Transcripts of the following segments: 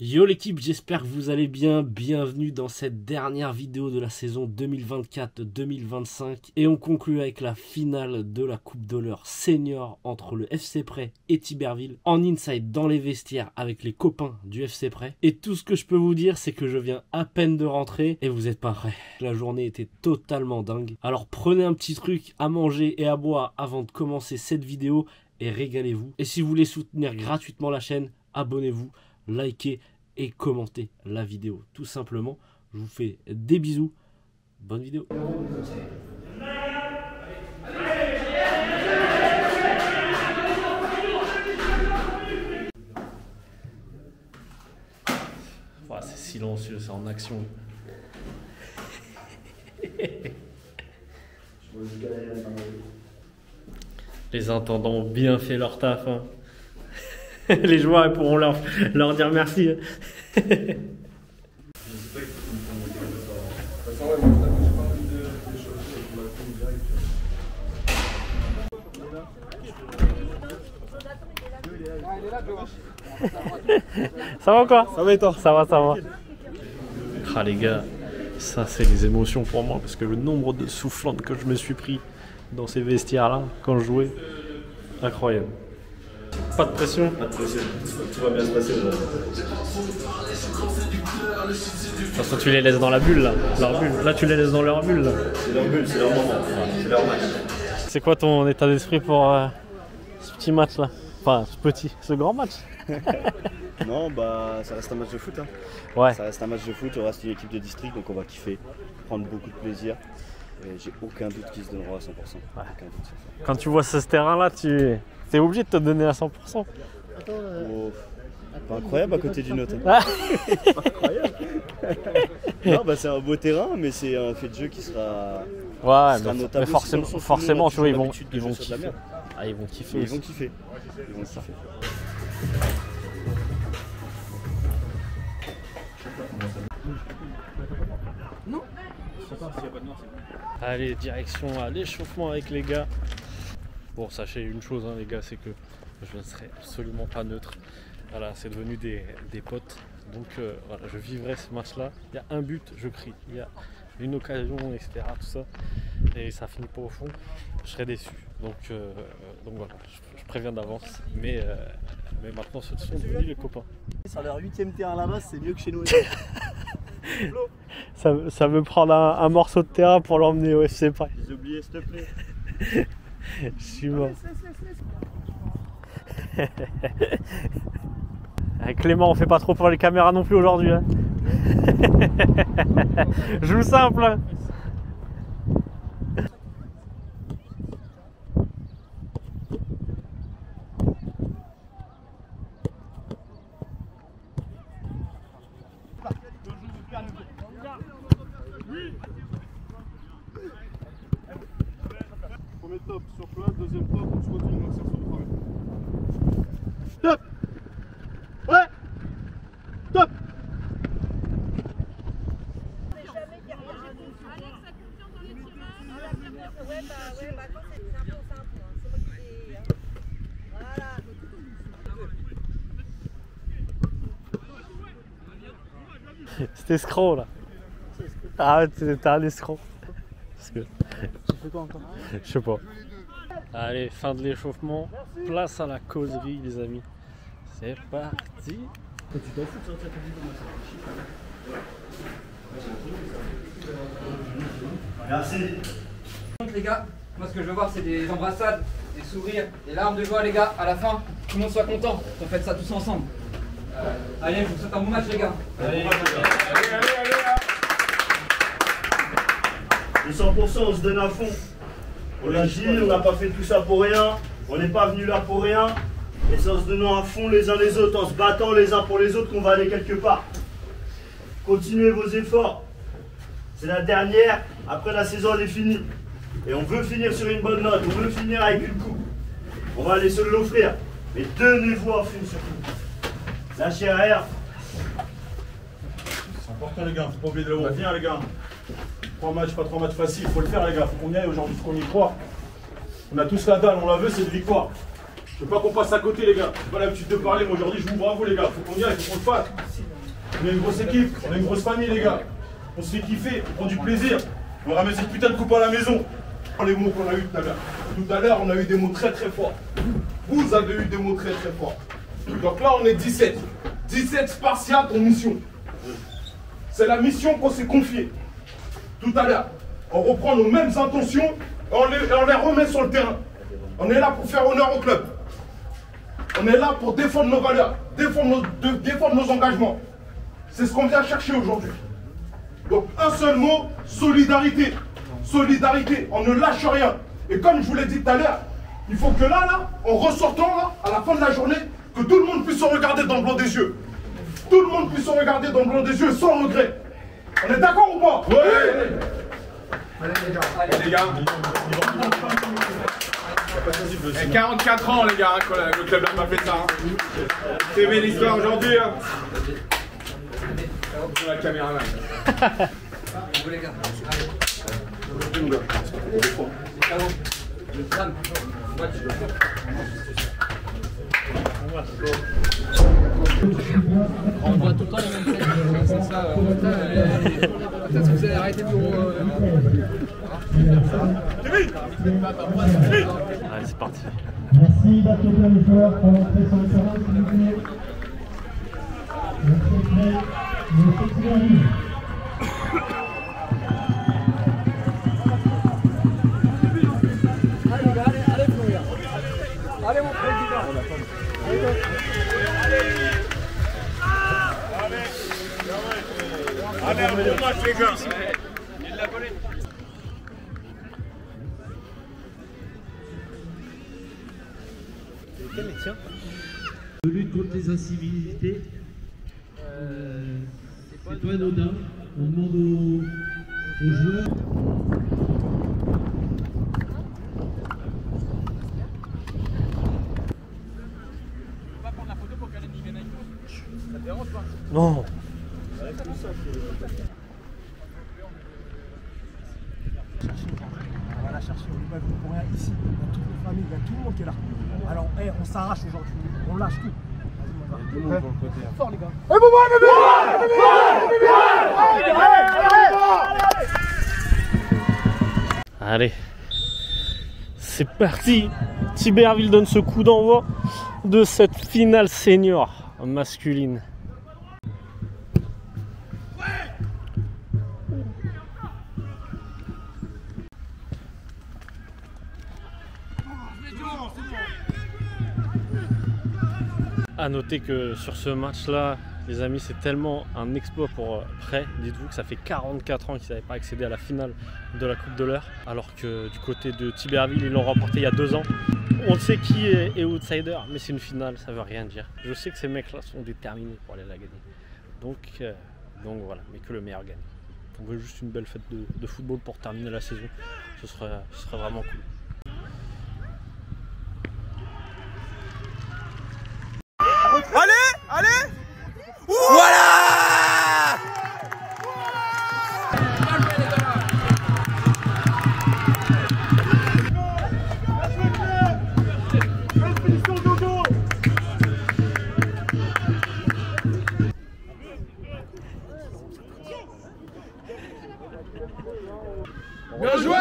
Yo l'équipe, j'espère que vous allez bien, bienvenue dans cette dernière vidéo de la saison 2024-2025 et on conclut avec la finale de la Coupe d'Honneur Senior entre le FC Prêt et Tiberville en inside dans les vestiaires avec les copains du FC Prêt. Et tout ce que je peux vous dire c'est que je viens à peine de rentrer et vous êtes pas prêts. La journée était totalement dingue. Alors prenez un petit truc à manger et à boire avant de commencer cette vidéo et régalez-vous. Et si vous voulez soutenir gratuitement la chaîne, abonnez-vous, likez et commentez la vidéo tout simplement. Je vous fais des bisous, bonne vidéo. Oh, c'est silencieux, c'est en action. Les intendants ont bien fait leur taf, hein. Les joueurs ils pourront leur dire merci. Ça va quoi? Ça va et toi? Ça va, ça va. Ah les gars, ça c'est les émotions pour moi parce que le nombre de soufflantes que je me suis pris dans ces vestiaires là quand je jouais, incroyable. Pas de pression. Pas de pression. Tout va bien se passer aujourd'hui. De toute façon, tu les laisses dans la bulle là. Leur bulle. Là, tu les laisses dans leur bulle là. C'est leur bulle, c'est leur moment. C'est leur match. C'est quoi ton état d'esprit pour ce petit match là? Enfin, ce grand match. Non, bah ça reste un match de foot. Hein. Ouais. Ça reste un match de foot, on reste une équipe de district, donc on va kiffer, prendre beaucoup de plaisir. Et j'ai aucun doute qu'ils se donneront à 100%. Ouais. Aucun doute. Quand tu vois ce terrain là, tu es obligé de te donner à 100%. Oh, pas incroyable à côté du nôtre. Hein. Pas incroyable. Non, bah c'est un beau terrain, mais c'est un fait de jeu qui sera. Ouais, qui sera mais forcément, tu vois, ils vont kiffer. Ah, ils vont kiffer. Ils vont kiffer. Ils vont kiffer. Non. Allez, direction à l'échauffement avec les gars. Bon, sachez une chose, hein, les gars, c'est que je ne serai absolument pas neutre. Voilà, c'est devenu des potes. Donc voilà, je vivrai ce match-là. Il y a un but, je crie. Il y a une occasion, etc. Tout ça. Et ça finit pas au fond. Je serai déçu. Donc voilà, je préviens d'avance. Mais maintenant, ce sont devenus les copains. Sur leur 8ème terrain là-bas, c'est mieux que chez nous. Ça veut prendre un morceau de terrain pour l'emmener au FC Prêt. J'ai oublié, s'il te plaît. Je suis mort. Clément, on fait pas trop pour les caméras non plus aujourd'hui. Hein. Joue simple. Hein. Premier top sur place, deuxième top, on se retourne, on sur le premier. Top. Ouais. Top. C'était escroc là. Ah, t'es un escroc. Parce que... Je sais pas. Allez, fin de l'échauffement. Place à la causerie, les amis. C'est parti. Merci. Les gars, moi ce que je veux voir c'est des embrassades, des sourires, des larmes de joie les gars, à la fin, tout le monde soit content, on fait ça tous ensemble. Allez, je vous souhaite un bon match les gars. Allez. 100%, on se donne à fond. On l'a dit, on n'a pas fait tout ça pour rien. On n'est pas venu là pour rien. Et c'est en se donnant à fond les uns les autres, en se battant les uns pour les autres qu'on va aller quelque part. Continuez vos efforts. C'est la dernière. Après la saison, elle est finie. Et on veut finir sur une bonne note. On veut finir avec une coupe. On va aller se l'offrir. Mais donnez-vous à fond surtout. Lâchez rien. C'est important les gars, faut pas oublier de le voir. Viens les gars. 3 matchs, pas 3 matchs faciles, il faut le faire les gars, faut qu'on y aille aujourd'hui, faut qu'on y croit. On a tous la dalle, on la veut, c'est une victoire. Je veux pas qu'on passe à côté les gars. J'ai pas l'habitude de parler, mais aujourd'hui je m'ouvre à vous les gars, faut qu'on y aille, faut qu'on le fasse. On est une grosse équipe, on est une grosse famille les gars. On se fait kiffer, on prend du plaisir. On ramène cette putain de coupe à la maison. Les mots qu'on a eu tout à l'heure. Tout à l'heure, on a eu des mots très très forts. Vous avez eu des mots très très forts. Donc là, on est 17. 17 Spartiates en mission. C'est la mission qu'on s'est confiée. Tout à l'heure, on reprend nos mêmes intentions et on les remet sur le terrain. On est là pour faire honneur au club. On est là pour défendre nos valeurs, défendre nos engagements. C'est ce qu'on vient chercher aujourd'hui. Donc un seul mot, solidarité. Solidarité, on ne lâche rien. Et comme je vous l'ai dit tout à l'heure, il faut que là, en ressortant, là, à la fin de la journée, que tout le monde puisse se regarder dans le blanc des yeux. Tout le monde puisse se regarder dans le blanc des yeux sans regret. On est d'accord ou pas? Oui. Allez les gars. Et 44 ans les gars, hein, quand le club n'a pas fait ça. Hein. C'est belle l'histoire aujourd'hui. Hein. La caméra là. Vous les gars. On voit tout le temps les mêmes choses. C'est ça. Peut-être que vous allez arrêter le bureau. Allez, c'est parti. Merci d'accueillir les joueurs pour l'entrée sur le terrain, s'il vous plaît. Allez mon président. Allez, un bon match les gars. De lutte contre les incivilités, c'est pas anodin. On demande aux joueurs. Non. On va la chercher, on va pour rien ici. Il y a toutes les familles, il y a tout le monde qui est là. Alors, on s'arrache aujourd'hui, on lâche tout. Vas-y, mon gars. Fort, les gars. Allez, c'est parti. Tiberville donne ce coup d'envoi de cette finale senior masculine. A noter que sur ce match-là, les amis, c'est tellement un exploit pour Prêt. Dites-vous que ça fait 44 ans qu'ils n'avaient pas accédé à la finale de la Coupe de l'Heure, alors que du côté de Tiberville, ils l'ont remporté il y a 2 ans. On sait qui est outsider, mais c'est une finale, ça veut rien dire. Je sais que ces mecs-là sont déterminés pour aller la gagner. Donc voilà, mais que le meilleur gagne. On veut juste une belle fête de football pour terminer la saison. Ce serait vraiment cool. Allez. Voilà. Bien joué.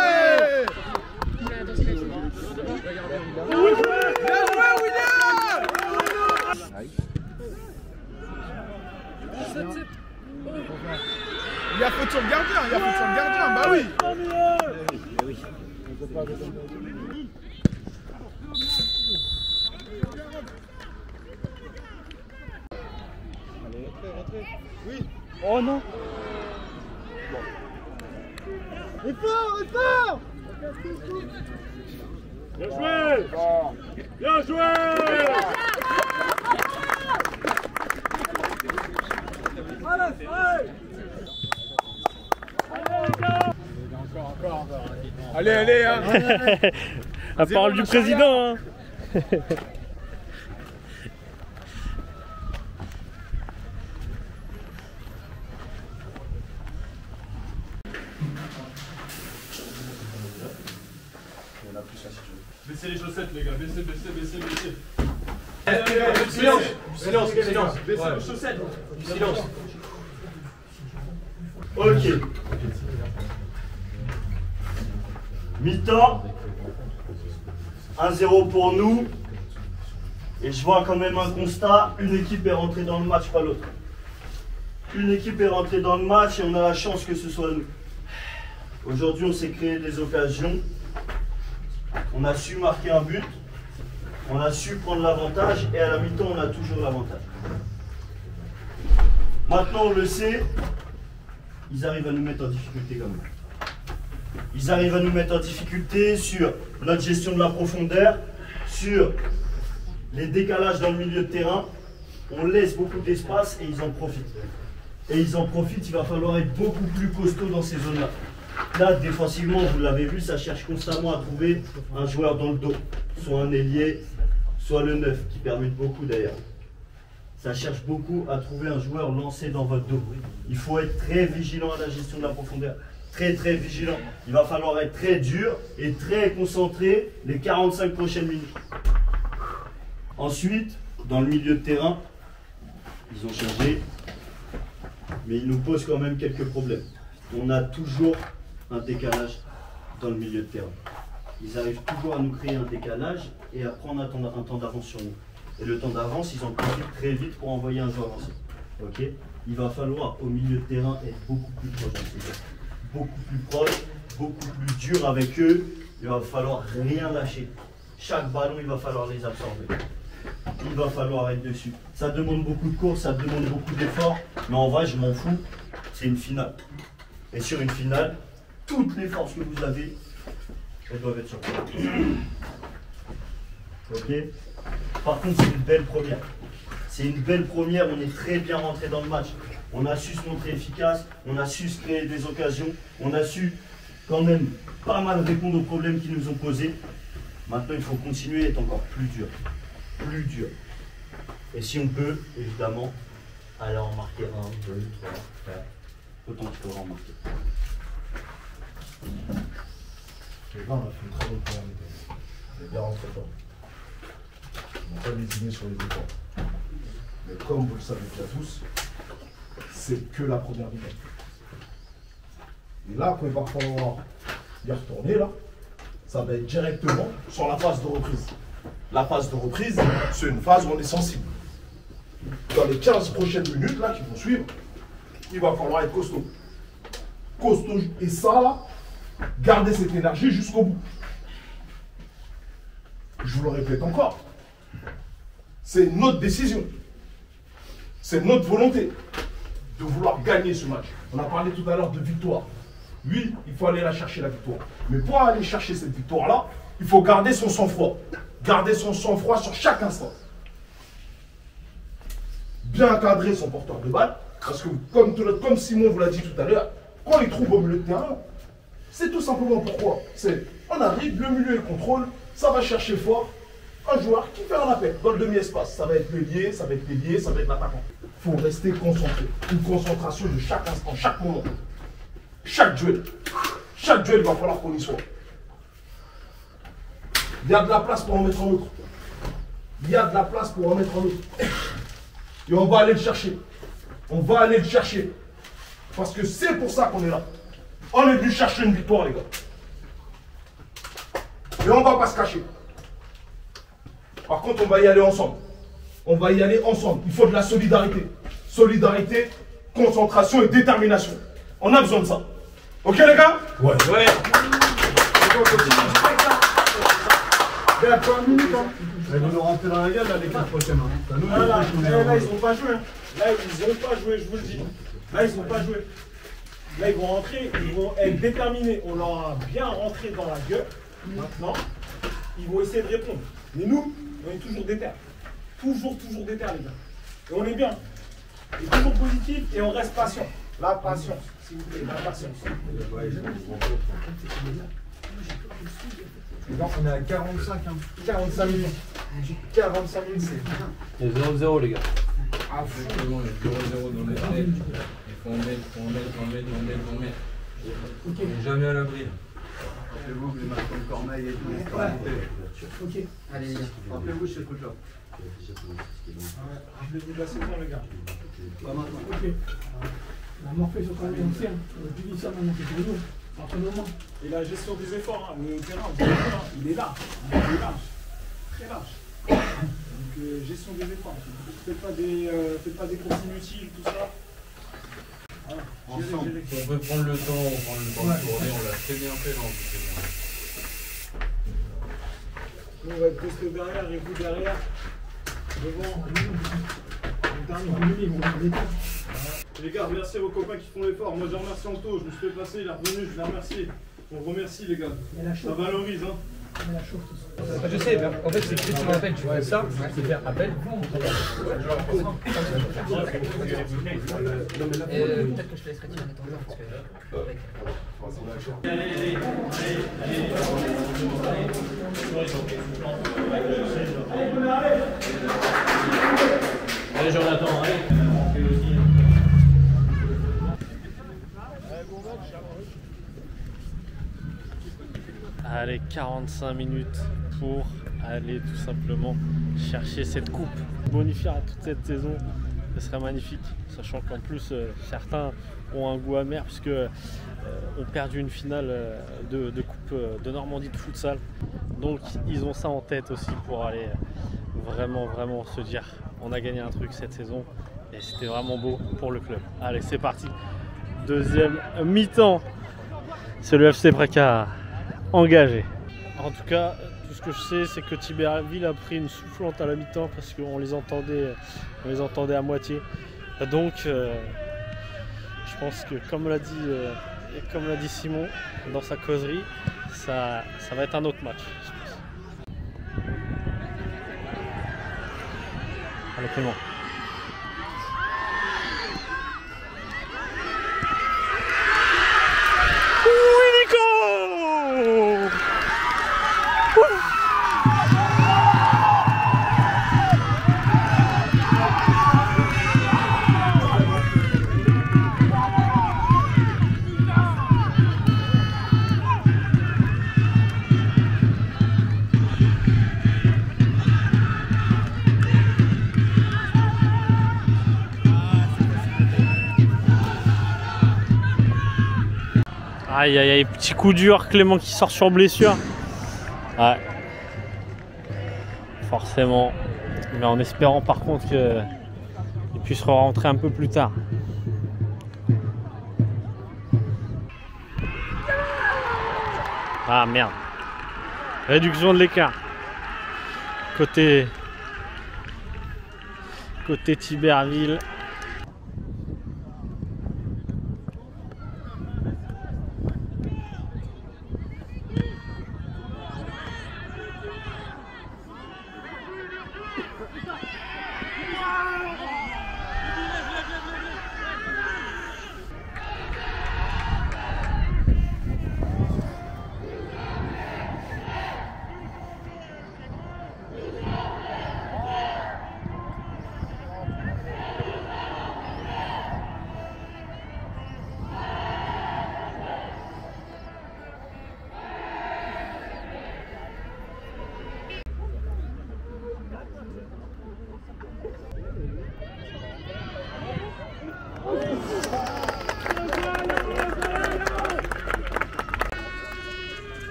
Il y a faute sur le gardien, bah oui. Allez, rentrez. Oui. Oh non. Bon. Effort. Bien joué. Bien joué. Allez, hein. La parole du président, hein. Baissez les chaussettes les gars, baissez. Silence. Baissez vos chaussettes. Silence. Ok. Mi-temps. 1-0 pour nous. Et je vois quand même un constat. Une équipe est rentrée dans le match, pas l'autre. Une équipe est rentrée dans le match et on a la chance que ce soit nous. Aujourd'hui, on s'est créé des occasions. On a su marquer un but. On a su prendre l'avantage. Et à la mi-temps, on a toujours l'avantage. Maintenant, on le sait. Ils arrivent à nous mettre en difficulté quand même. Ils arrivent à nous mettre en difficulté sur notre gestion de la profondeur, sur les décalages dans le milieu de terrain. On laisse beaucoup d'espace et ils en profitent. Et ils en profitent, il va falloir être beaucoup plus costaud dans ces zones-là. Là, défensivement, vous l'avez vu, ça cherche constamment à trouver un joueur dans le dos. Soit un ailier, soit le 9, qui permet beaucoup d'ailleurs. Ça cherche beaucoup à trouver un joueur lancé dans votre dos. Il faut être très vigilant à la gestion de la profondeur. Très très vigilant. Il va falloir être très dur et très concentré les 45 prochaines minutes. Ensuite, dans le milieu de terrain, ils ont changé, mais ils nous posent quand même quelques problèmes. On a toujours un décalage dans le milieu de terrain. Ils arrivent toujours à nous créer un décalage et à prendre un temps d'avance sur nous. Et le temps d'avance, ils en profitent très vite pour envoyer un joueur avancé. Ok ? Il va falloir au milieu de terrain être beaucoup plus proche de ces gars. Beaucoup plus proche, beaucoup plus dur avec eux. Il va falloir rien lâcher. Chaque ballon, il va falloir les absorber. Il va falloir être dessus. Ça demande beaucoup de courses, ça demande beaucoup d'efforts. Mais en vrai, je m'en fous. C'est une finale. Et sur une finale, toutes les forces que vous avez, elles doivent être sur vous. Ok ? Par contre, c'est une belle première. C'est une belle première, on est très bien rentré dans le match. On a su se montrer efficace, on a su se créer des occasions, on a su quand même pas mal répondre aux problèmes qu'ils nous ont posés. Maintenant, il faut continuer à être encore plus dur. Plus dur. Et si on peut, évidemment, aller en marquer 1, 2, 3, 4, autant qu'il faut en marquer. Les gars, on a fait une très bonne première mi-temps. On est bien rentré dedans. On n'a pas lésiné sur les efforts. Mais comme vous le savez déjà tous, c'est que la première mi-temps. Et là, quand il va falloir y retourner, là, ça va être directement sur la phase de reprise. La phase de reprise, c'est une phase où on est sensible. Dans les 15 prochaines minutes là, qui vont suivre, il va falloir être costaud. Costaud. Et ça, là, gardez cette énergie jusqu'au bout. Je vous le répète encore. C'est notre décision. C'est notre volonté de vouloir gagner ce match. On a parlé tout à l'heure de victoire. Oui, il faut aller la chercher, la victoire. Mais pour aller chercher cette victoire-là, il faut garder son sang-froid. Garder son sang-froid sur chaque instant. Bien cadrer son porteur de balle. Parce que, comme Simon vous l'a dit tout à l'heure, quand il trouve au milieu de terrain, c'est tout simplement pourquoi. On arrive, le milieu est contrôle, ça va chercher fort. Un joueur qui fait un appel dans le demi-espace. Ça va être l'ailier, ça va être l'ailier, ça va être l'attaquant. Il faut rester concentré. Une concentration de chaque instant, chaque moment. Chaque duel. Chaque duel, il va falloir qu'on y soit. Il y a de la place pour en mettre un autre. Il y a de la place pour en mettre un autre. Et on va aller le chercher. On va aller le chercher. Parce que c'est pour ça qu'on est là. On est venu chercher une victoire, les gars. Et on ne va pas se cacher. Par contre, on va y aller ensemble. On va y aller ensemble. Il faut de la solidarité. Solidarité, concentration et détermination. On a besoin de ça. Ok, les gars? Ouais. Ouais. Il y a 3 minutes, hein. Ils vont nous rentrer dans la gueule, là, les 4 prochaines. Là, ils n'ont pas joué. Là, ils n'ont pas joué, je vous le dis. Là, ils n'ont pas joué. Là, ils vont rentrer, ils vont être déterminés. On leur a bien rentré dans la gueule. Maintenant, ils vont essayer de répondre. Mais nous, on est toujours déter. Toujours déter, les gars. Et on est bien. On est toujours positif et on reste patient. La patience, s'il vous plaît, la patience. Donc, on est à 45, hein. 45 minutes. 45 minutes, c'est. Il y a 0-0, les gars. Ah, fou. Il y a 0-0 dans les têtes. Il faut en mettre. On n'est jamais à l'abri. Rappelez-vous que les matchs comme Corneille et tout. Ok. Allez, les gars. Rappelez-vous ce truc-là. Rappelez-vous de la saison, les gars. Pas maintenant. Ok. La morphée sur le terrain, on sait. Tu dis ça maintenant, c'est pour nous. Entraînement. Et la gestion des efforts, hein, le terrain, vous avez vu, hein, il est large. Il est large. Très large. Donc, gestion des efforts. Faites pas des courses inutiles, tout ça. Voilà. Ensemble. On peut prendre le temps, on prend le temps de tourner, on l'a très bien fait dans Nous, on va être resté derrière et vous derrière. Devant. Les gars, remerciez vos copains qui font l'effort. Moi, je remercie Anto, je me suis fait passer, il est revenu, je l'ai remercié. On remercie les gars. Ça valorise, hein. Je sais, en fait, c'est que tu m'appelles, tu fais ça, c'est faire appel. Peut-être que je te laisserai tirer en attendant, parce que... Allez, Jonathan, allez. Allez, 45 minutes pour aller tout simplement chercher cette coupe. Bonifier à toute cette saison, ce serait magnifique. Sachant qu'en plus, certains ont un goût amer puisque ont perdu une finale de coupe de Normandie de futsal. Donc ils ont ça en tête aussi pour aller vraiment se dire on a gagné un truc cette saison et c'était vraiment beau pour le club. Allez, c'est parti. Deuxième mi-temps. C'est le FC Prêt qui a engagé. En tout cas, tout ce que je sais, c'est que Tiberville a pris une soufflante à la mi-temps parce qu'on les entendait à moitié. Donc, je pense que comme l'a dit Simon dans sa causerie, ça va être un autre match. Allez, Clément. Aïe aïe aïe, petit coup dur, Clément qui sort sur blessure. Ouais. Forcément. Mais en espérant par contre qu'il puisse rentrer un peu plus tard. Ah merde. Réduction de l'écart. Côté Tiberville.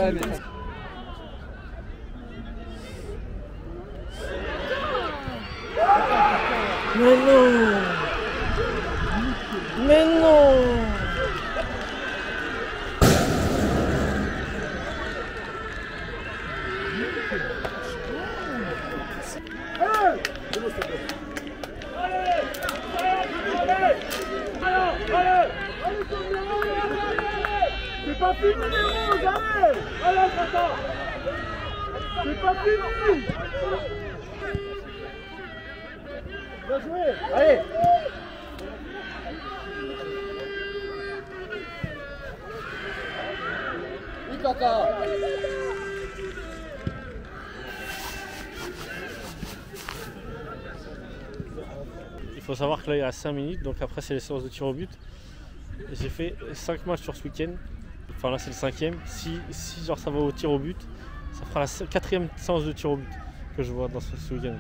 Ah, mais... Mais non! Mais non! C'est pas fini les roses, allez! Allez, Tata! C'est pas fini! Bien joué! Allez! Oui, Tata! Il faut savoir que là il reste 5 minutes, donc après c'est les séances de tir au but. J'ai fait 5 matchs sur ce week-end. Enfin là c'est le 5e. Si genre ça va au tir au but, ça Enfin, la 4e séance de tir au but que je vois dans ce week-end.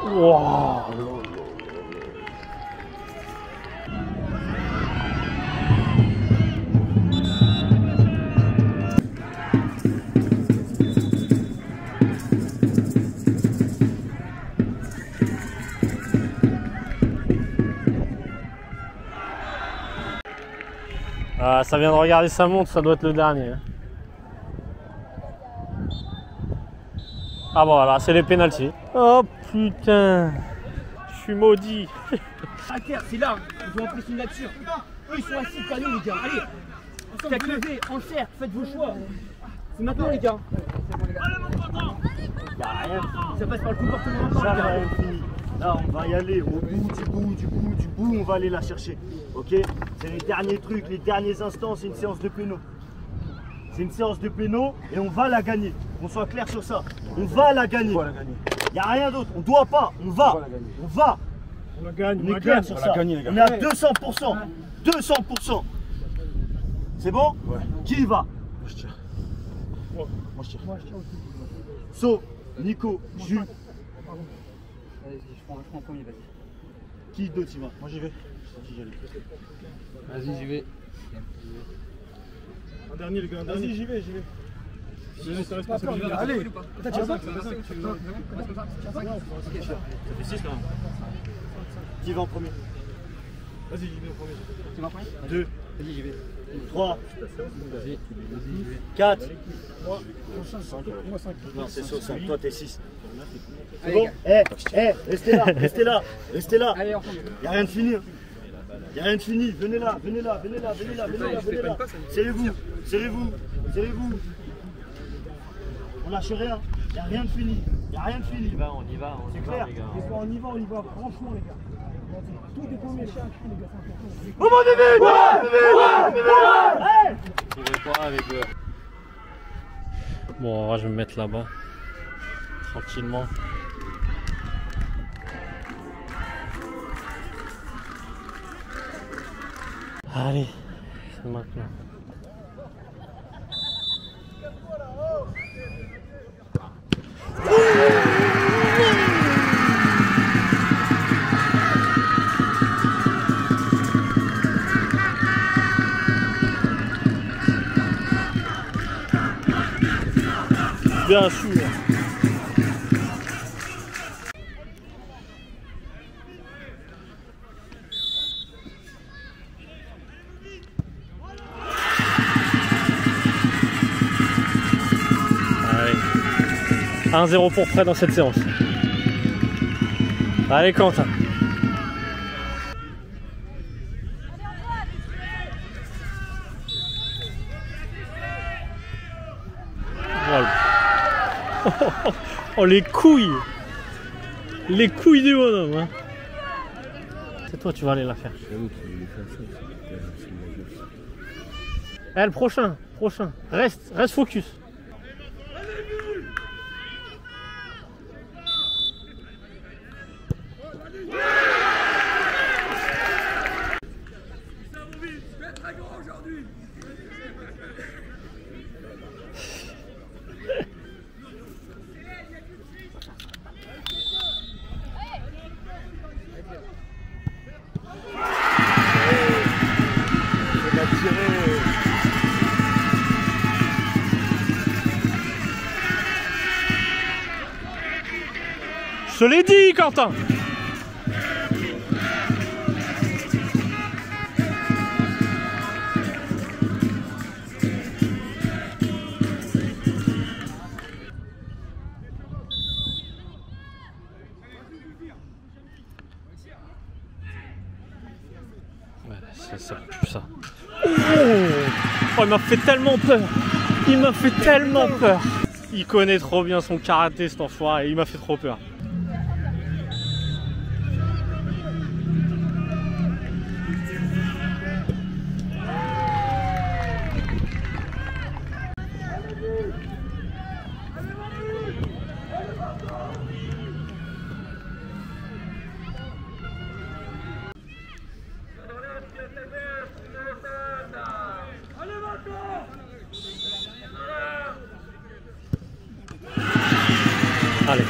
Wow. Ah, ça vient de regarder sa montre, ça doit être le dernier. Ah bon voilà, c'est les pénaltys. Oh putain, je suis maudit. À terre, c'est là, ils ont appris une nature. Eux ils sont assis, pas nous les gars. Allez, tête levée, en cercle, faites vos choix. C'est maintenant les gars. Y'a rien. Ça passe par le comportement maintenant Ça les va gars. rien fini. Là on va y aller au bout du bout, on va aller la chercher. Ok? C'est les derniers trucs, les derniers instants, c'est une séance de péno. C'est une séance de péno et on va la gagner. Qu'on soit clair sur ça. On va la gagner. Il n'y a rien d'autre. On doit pas. On va. On va. On la gagne, On est clair sur ça. On est à 200%. 200%. C'est bon? Ouais. Qui y va? Moi je tire. Moi je tire. So, Nico, Jules. Vas-y, je prends en premier, vas-y. Qui d'autre y va? Moi j'y vais. Vas-y, j'y vais. Un dernier les gars, un dernier. Vas-y, j'y vais. Ça reste pas peur, Allez, allez. t'as tiré ça? Ça fait 6 quand même. Qui va en premier? Vas-y, j'y vais en premier. Tu vas en premier? 2, Vas-y, j'y vais. 3, Vas-y, 4. 5. Moi 5. Non, c'est ça, 5. Toi, t'es 6. C'est Allez, bon? Restez là, restez là, restez là. allez, ensemble. Y'a rien de fini. Y'a rien de fini. Venez là, venez là, venez là, venez là, venez là, venez là. Serrez-vous, serrez-vous, serrez-vous. On lâche rien. Y'a rien de fini. Y'a rien de fini. On y va, C'est clair. On y va, franchement les gars. Tout est tombé, chaque coup les gars, c'est important. Moment de but! Je pourrais pas avec eux. Bon, en vrai, je vais me mettre là-bas. Tranquillement. Allez, c'est maintenant. Bien sûr. Allez. 1-0 pour Fred dans cette séance. Allez Quentin. Voilà. Oh les couilles! Les couilles du bonhomme hein. C'est toi tu vas aller la faire. Eh le prochain. Reste focus. Je te l'ai dit, Quentin! Ouais, ça pue ça. Oh, il m'a fait tellement peur! Il m'a fait tellement peur! Il connaît trop bien son karaté, cet enfoiré, il m'a fait trop peur. Allez.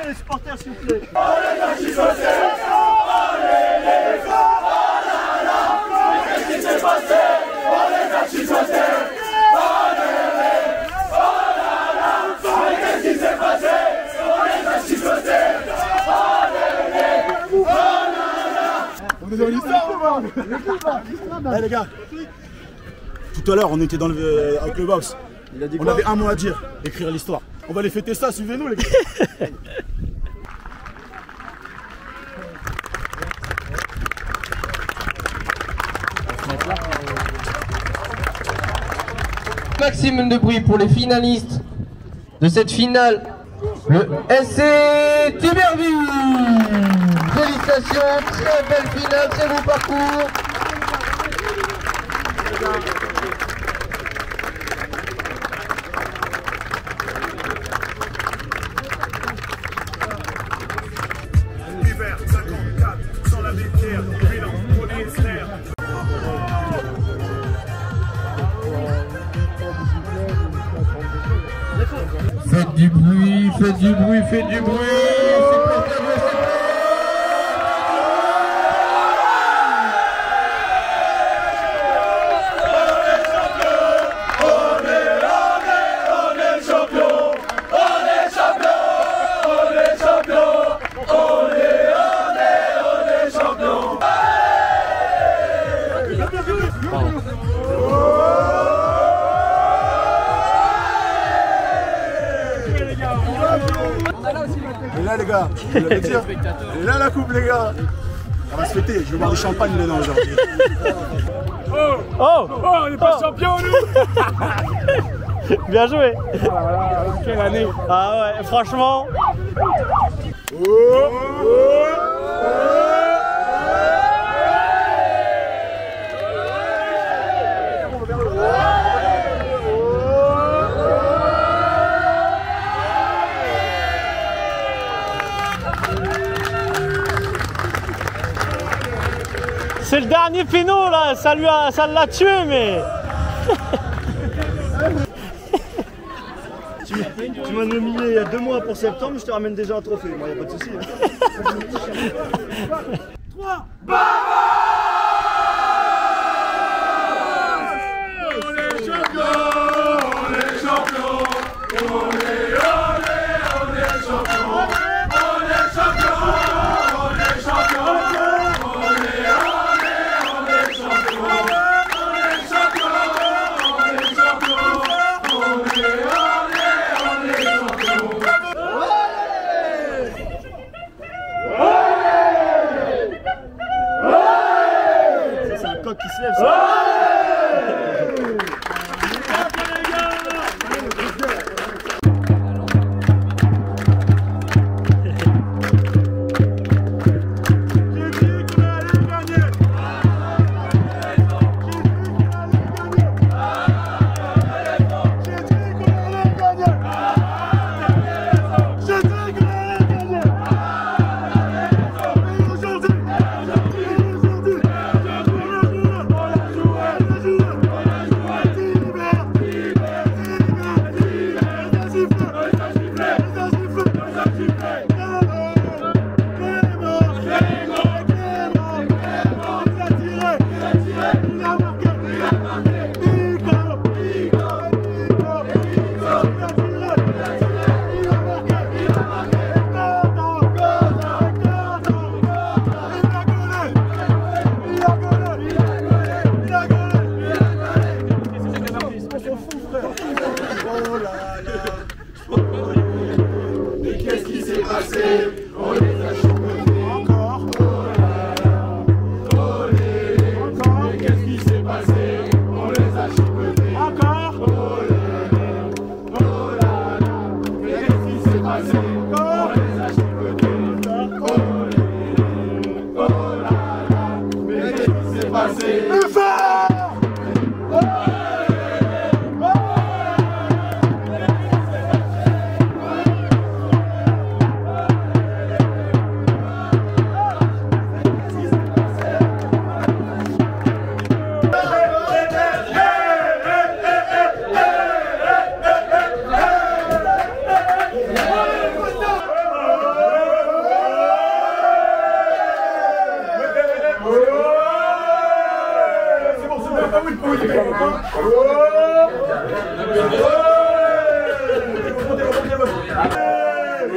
Les supporters, s'il vous plaît. On est dans l'histoire. Eh les gars, tout à l'heure on était dans avec le box. On avait un mot à dire, écrire l'histoire. On va les fêter ça, suivez-nous les gars. Maximum de bruit pour les finalistes de cette finale, le SC Tiberville. Félicitations, très belle finale, c'est vos parcours. L'hiver 54, sans la pierre, bilan, polyester. Faites du bruit, faites du bruit, faites du bruit. Et là les gars, je voulais dire, et là la coupe les gars. On va se fêter, je vais boire du champagne dedans aujourd'hui. Oh, on n'est pas champions nous. Bien joué. Quelle année. Ah ouais, franchement. C'est le dernier péno là, ça l'a tué mais. Tu m'as nominé il y a 2 mois pour septembre, je te ramène déjà un trophée. Moi, il n'y a pas de souci. 3 C'est un coq qui se lève, ça. Aujourd'hui passer.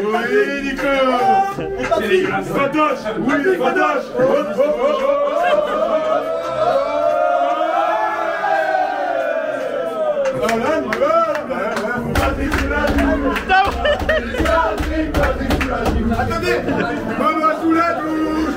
Oui, Nico. C'est dégueulasse. Fadoche. Oui, fadoche. Attendez, maman sous la douche,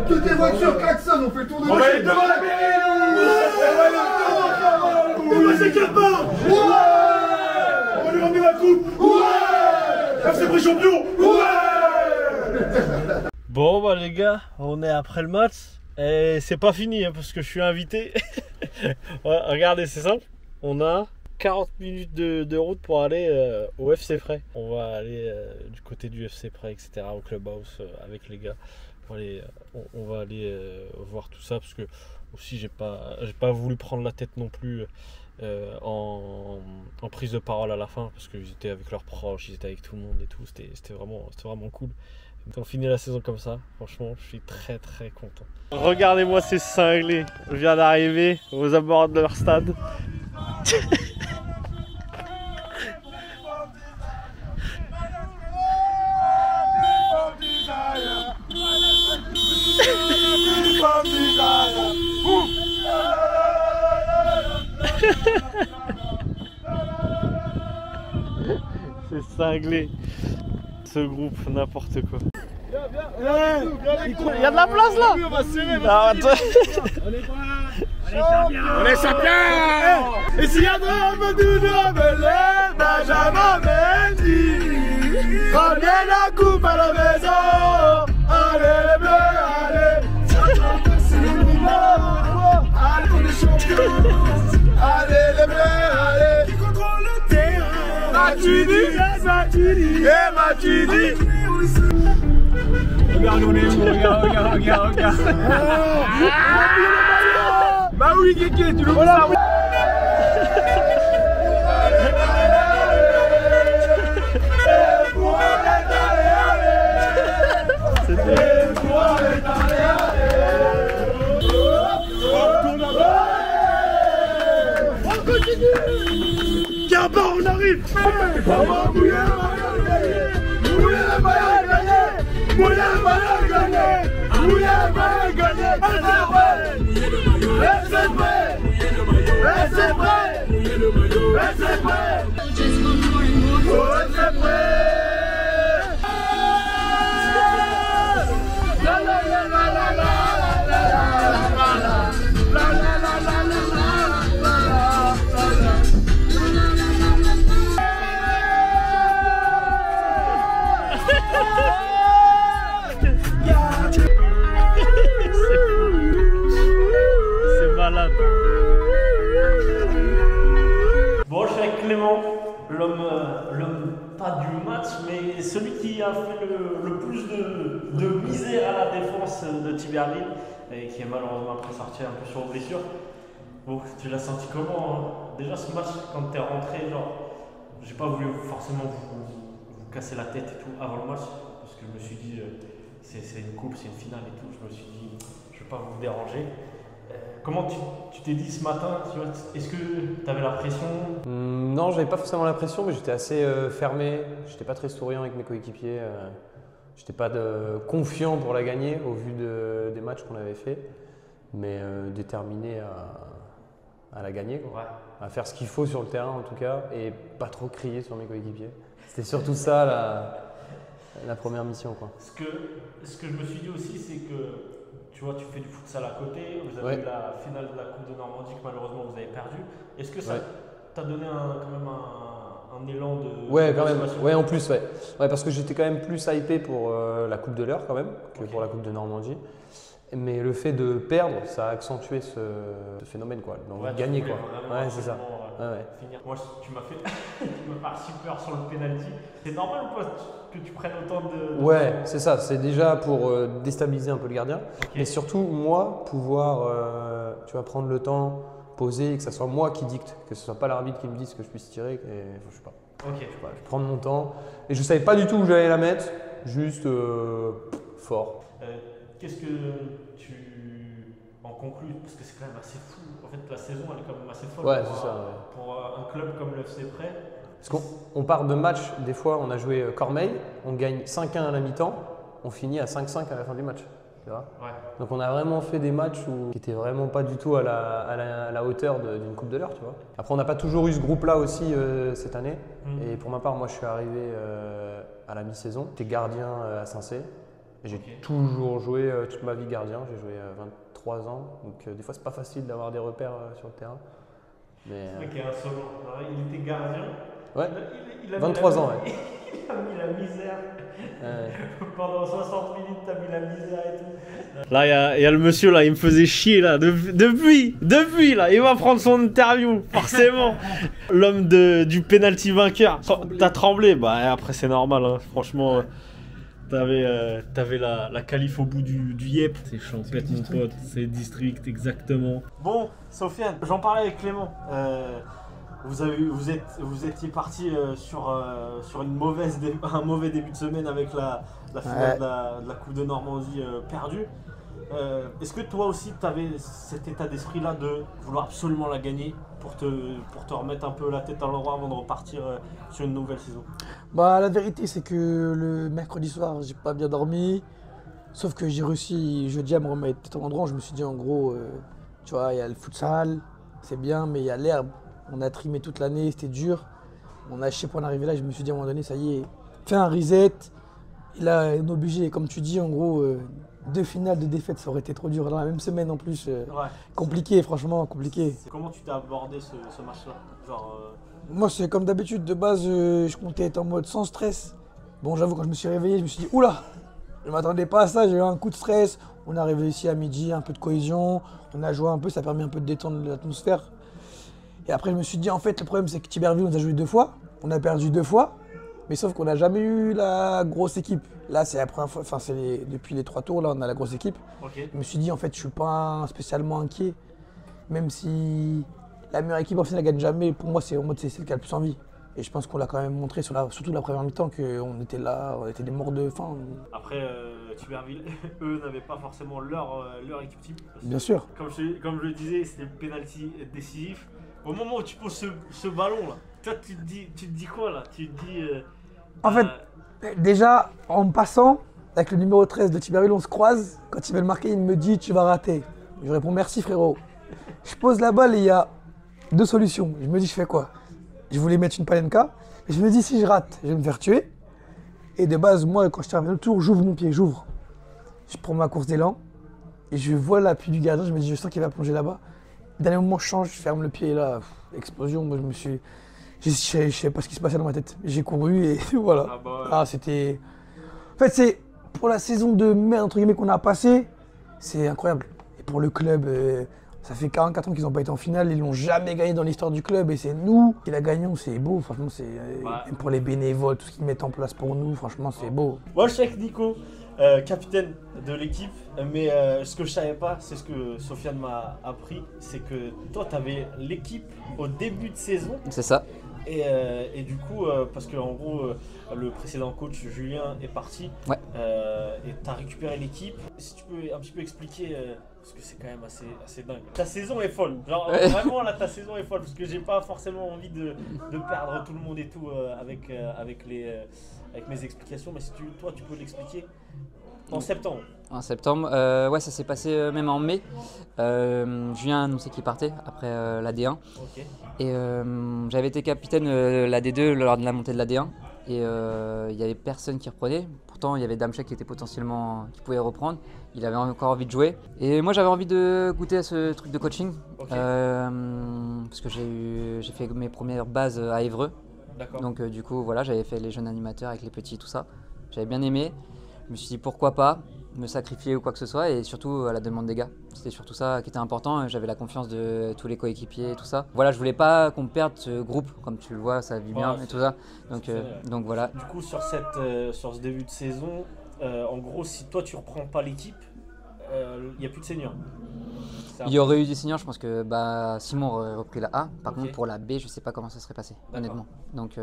toutes les voitures klaxonnent, on fait le tour de la. On va aller devant la mairie. On va passer Capin. On lui ramener la coupe. FC Pré champion. Bon bah les gars, on est après le match et c'est pas fini hein, parce que je suis invité. Ouais, regardez, c'est simple, on a 40 minutes de route pour aller au FC Pré. On va aller du côté du FC Pré, etc. au clubhouse avec les gars. On va aller voir tout ça parce que aussi j'ai pas voulu prendre la tête non plus en prise de parole à la fin parce qu'ils étaient avec leurs proches, ils étaient avec tout le monde et tout. C'était vraiment cool. On finit la saison comme ça, franchement je suis très très content. Regardez-moi ces cinglés, je viens d'arriver aux abords de leur stade. C'est cinglé, ce groupe, n'importe quoi. Il y a de la place là. On est champion. Et s'il y a drame du Nobel, Benjamin Mendy, ramenez la coupe à la maison. Allez les bleus, allez. Allez, on est champion. Allez les bleus, allez. Qui contrôle le terrain? Matuidi. Et Matuidi. Regarde, on est où, regarde. Bah oui, Kéké, tu le vois là. On continue. Gabin, on arrive. Mouiller le maillot gagné. Mouiller le maillot gagné. Mouiller le maillot gagné. Restez prêts. Restez prêts. Restez prêts. Restez prêts. La la la la la la c'est malade. Bon, je suis avec Clément, l'homme pas du match, mais celui qui a fait le plus de misère à la défense de Tiberville. et qui est malheureusement après sorti un peu sur blessure. Bon, tu l'as senti comment hein? Déjà ce match, quand tu es rentré, genre, j'ai pas voulu forcément vous casser la tête et tout avant le match, parce que je me suis dit, c'est une coupe, c'est une finale et tout, je me suis dit, je vais pas vous déranger. Comment tu t'es dit ce matin, tu vois, est-ce que tu avais la pression? Non, j'avais pas forcément la pression, mais j'étais assez fermé, j'étais pas très souriant avec mes coéquipiers, j'étais pas confiant pour la gagner au vu des matchs qu'on avait fait, mais déterminé à la gagner, quoi. Ouais. À faire ce qu'il faut sur le terrain en tout cas, et pas trop crier sur mes coéquipiers. C'était surtout ça la première mission, quoi. Ce que je me suis dit aussi, c'est que tu vois, tu fais du futsal à côté, vous avez eu la finale de la Coupe de Normandie que malheureusement vous avez perdu. Est-ce que ça t'a donné quand même un élan de... Ouais, quand même. Ouais, en plus, ouais. Ouais, parce que j'étais quand même plus hypé pour la Coupe de l'Eure quand même que pour la Coupe de Normandie. Mais le fait de perdre, ça a accentué ce phénomène, quoi. Donc gagner, quoi. Ouais, c'est ça. Finir. Moi, tu m'as fait super sur le penalty. C'est normal ou pas que tu prennes autant de... Ouais, c'est ça. C'est déjà pour déstabiliser un peu le gardien. Mais surtout, moi, pouvoir tu vas prendre le temps, poser, et que ce soit moi qui dicte, que ce soit pas l'arbitre qui me dise que je puisse tirer. Et, je sais pas. Je vais prendre mon temps. Et je savais pas du tout où j'allais la mettre, juste fort. Qu'est-ce que tu en conclus? Parce que c'est quand même assez fou. En fait, la saison, elle est quand même assez folle pour un club comme le FC Près. Parce qu'on part de match, des fois, on a joué Cormeilles, on gagne 5-1 à la mi-temps, on finit à 5-5 à la fin du match. Tu vois. Donc on a vraiment fait des matchs qui n'étaient vraiment pas du tout à la hauteur d'une Coupe de l'Eure. Tu vois. Après, on n'a pas toujours eu ce groupe-là aussi cette année. Et pour ma part, moi, je suis arrivé à la mi-saison. J'étais gardien à Saint-Cé. J'ai toujours joué toute ma vie gardien, j'ai joué 23 ans, donc des fois c'est pas facile d'avoir des repères sur le terrain. Mais, c'est vrai qu'il y a un solo. Il était gardien, il a 23 ans, il a mis la misère. Pendant 60 minutes, t'as mis la misère et tout. Là, il y a le monsieur, là, il me faisait chier, là, depuis, là, il va prendre son interview, forcément. L'homme du penalty vainqueur. T'as tremblé, bah après c'est normal, hein, franchement. T'avais la qualif au bout du Yep. C'est champêtre mon pote, c'est district exactement. Bon, Sofiane, j'en parlais avec Clément. Vous étiez parti sur un mauvais début de semaine avec la finale de la Coupe de Normandie perdue. Est-ce que toi aussi tu avais cet état d'esprit là de vouloir absolument la gagner pour te remettre un peu la tête à l'endroit avant de repartir sur une nouvelle saison? Bah la vérité c'est que le mercredi soir j'ai pas bien dormi, sauf que j'ai réussi jeudi à me remettre tête à l'endroit. Je me suis dit en gros tu vois, il y a le futsal, c'est bien, mais il y a l'herbe. On a trimé toute l'année, c'était dur. On a haché pour en arriver là, je me suis dit à un moment donné ça y est, fais un reset. Et là on est obligé, comme tu dis en gros 2 finales de défaite, ça aurait été trop dur dans la même semaine en plus. Compliqué, franchement, compliqué. Comment tu t'es abordé ce match-là? Moi, c'est comme d'habitude, de base, je comptais être en mode sans stress. Bon, j'avoue, quand je me suis réveillé, je me suis dit, oula, je m'attendais pas à ça, j'ai eu un coup de stress. On est arrivé ici à midi, un peu de cohésion, on a joué un peu, ça a permis un peu de détendre l'atmosphère. Et après, je me suis dit, en fait, le problème, c'est que Tiberville, on a joué 2 fois, on a perdu 2 fois. Mais sauf qu'on n'a jamais eu la grosse équipe. Là, c'est la première fois, enfin, depuis les 3 tours, là, on a la grosse équipe. Je me suis dit, en fait, je suis pas spécialement inquiet. Même si la meilleure équipe, en fait, elle ne gagne jamais. Pour moi, c'est le cas le plus en vie. Et je pense qu'on l'a quand même montré, surtout la première mi-temps, qu'on était là, on était des morts de faim. Après, Tiberville, eux n'avaient pas forcément leur équipe type. Bien sûr. Comme je le disais, c'était le penalty décisif. Au moment où tu poses ce ballon là, toi tu te dis quoi là? Tu te dis en fait, déjà en passant avec le numéro 13 de Tiberville, on se croise. Quand il va le marquer, il me dit tu vas rater. Je réponds merci frérot. Je pose la balle et il y a 2 solutions. Je me dis je fais quoi? Je voulais mettre une palenka. Et je me dis si je rate, je vais me faire tuer. Et de base, moi quand je termine le tour, j'ouvre mon pied, j'ouvre. Je prends ma course d'élan et je vois l'appui du gardien. Je me dis je sens qu'il va plonger là-bas. Dernier moment, je change, je ferme le pied et là, explosion. Moi, je sais pas ce qui se passait dans ma tête. J'ai couru et voilà. C'était. En fait, c'est pour la saison de merde entre guillemets qu'on a passée, c'est incroyable. Et pour le club, ça fait 44 ans qu'ils n'ont pas été en finale, ils l'ont jamais gagné dans l'histoire du club et c'est nous qui la gagnons. C'est beau, franchement. C'est pour les bénévoles, tout ce qu'ils mettent en place pour nous, franchement, c'est beau. Moi, je sais que Nico, capitaine de l'équipe, mais ce que je savais pas, c'est ce que Sofiane m'a appris, c'est que toi tu avais l'équipe au début de saison. C'est ça. Et du coup, parce que en gros, le précédent coach Julien est parti, ouais. Et tu as récupéré l'équipe. Si tu peux un petit peu expliquer, parce que c'est quand même assez dingue. Ta saison est folle, genre ouais. Vraiment là ta saison est folle, parce que j'ai pas forcément envie de perdre tout le monde et tout avec mes explications, mais si toi tu peux l'expliquer. En septembre. En septembre, ouais, ça s'est passé même en mai. Julien a annoncé qu'il partait après la D1. Okay. Et j'avais été capitaine la D2 lors de la montée de la D1. Et il n'y avait personne qui reprenait. Pourtant, il y avait Damchek qui pouvait reprendre. Il avait encore envie de jouer. Et moi, j'avais envie de goûter à ce truc de coaching. Okay. Parce que j'ai fait mes premières bases à Évreux. Donc du coup, voilà, j'avais fait les jeunes animateurs avec les petits, tout ça. J'avais bien aimé. Je me suis dit pourquoi pas me sacrifier ou quoi que ce soit, et surtout à la demande des gars. C'était surtout ça qui était important. J'avais la confiance de tous les coéquipiers et tout ça. Voilà, je voulais pas qu'on perde ce groupe, comme tu le vois, ça vit bien et tout ça. Donc voilà. Du coup, sur ce début de saison, en gros, si toi tu reprends pas l'équipe, il n'y a plus de seniors. Il y aurait eu des seniors, je pense que Simon aurait repris la A. Par contre, pour la B, je sais pas comment ça serait passé, honnêtement. Donc,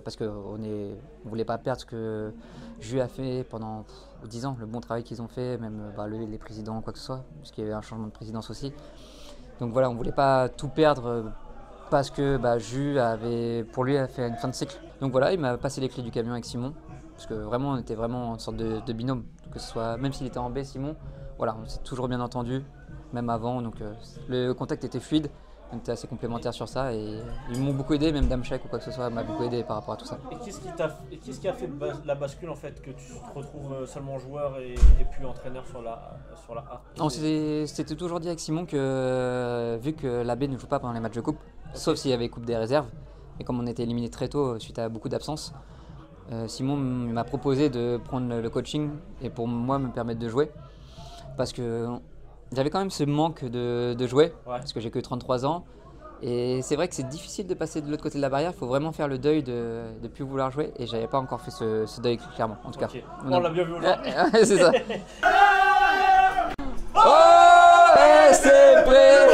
parce qu'on ne voulait pas perdre ce que Ju a fait pendant 10 ans, le bon travail qu'ils ont fait, même les présidents, quoi que ce soit, parce qu'il y avait un changement de présidence aussi. Donc voilà, on ne voulait pas tout perdre parce que Ju avait fait une fin de cycle. Donc voilà, il m'a passé les clés du camion avec Simon, parce que vraiment, on était vraiment une sorte de binôme. Que ce soit, même s'il était en B, Simon, voilà, on s'est toujours bien entendu, même avant, donc le contact était fluide, on était assez complémentaires sur ça, et ils m'ont beaucoup aidé, même Damchek ou quoi que ce soit m'a beaucoup aidé par rapport à tout ça. Et qu'est-ce qui a fait la bascule en fait, que tu te retrouves seulement joueur et puis entraîneur sur la A? On s'était toujours dit avec Simon que vu que la B ne joue pas pendant les matchs de coupe, sauf s'il y avait coupe des réserves, et comme on était éliminé très tôt suite à beaucoup d'absences, Simon m'a proposé de prendre le coaching et pour moi me permettre de jouer, parce que j'avais quand même ce manque de jouer, parce que j'ai que 33 ans. Et c'est vrai que c'est difficile de passer de l'autre côté de la barrière, il faut vraiment faire le deuil de ne plus vouloir jouer. Et j'avais pas encore fait ce deuil clairement, en tout cas. On l'a bien vu aujourd'hui. C'est ça. Oh, c'est prêt.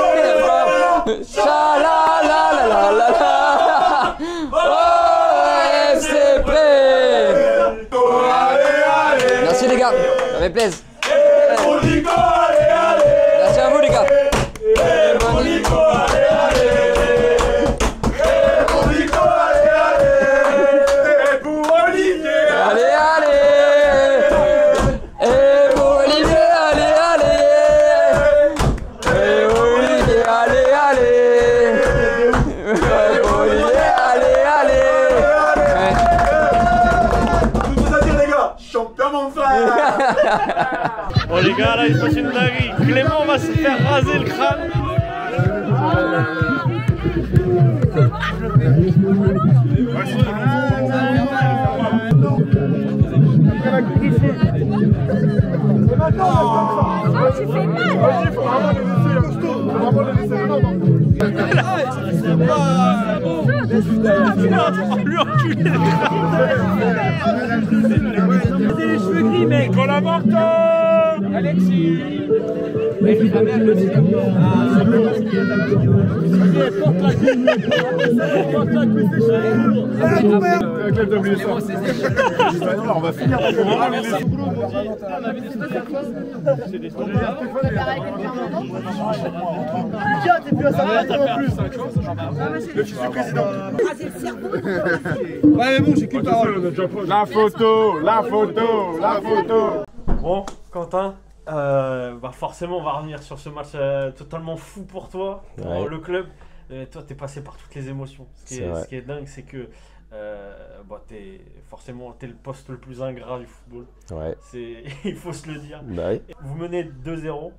Cha-la-la-la-la-la. Oh, c'est prêt. Merci les gars, ça fait plaisir. Merci à vous les gars. Bon les gars, là il se passe une dinguerie. Clément va se faire raser le crâne. Oh, tu fais mal. Vas-y, faut vraiment les laisser costauds. Faut vraiment les laisser C'est les cheveux gris, mec. Collaborateur Alexis. Mais je la merde le dire. Porte la cuisse. Porte la cuisse des cheveux. On va finir. T'es plus à sa place en plus. Le fils du président. Ouais, mais bon, j'ai qu'une parole. La photo. Bon, Quentin, forcément, on va revenir sur ce match totalement fou pour toi, pour le club. Toi, t'es passé par toutes les émotions. Ce qui est dingue, c'est que t'es le poste le plus ingrat du football. Ouais. Il faut se le dire. Bah oui. Vous menez 2-0.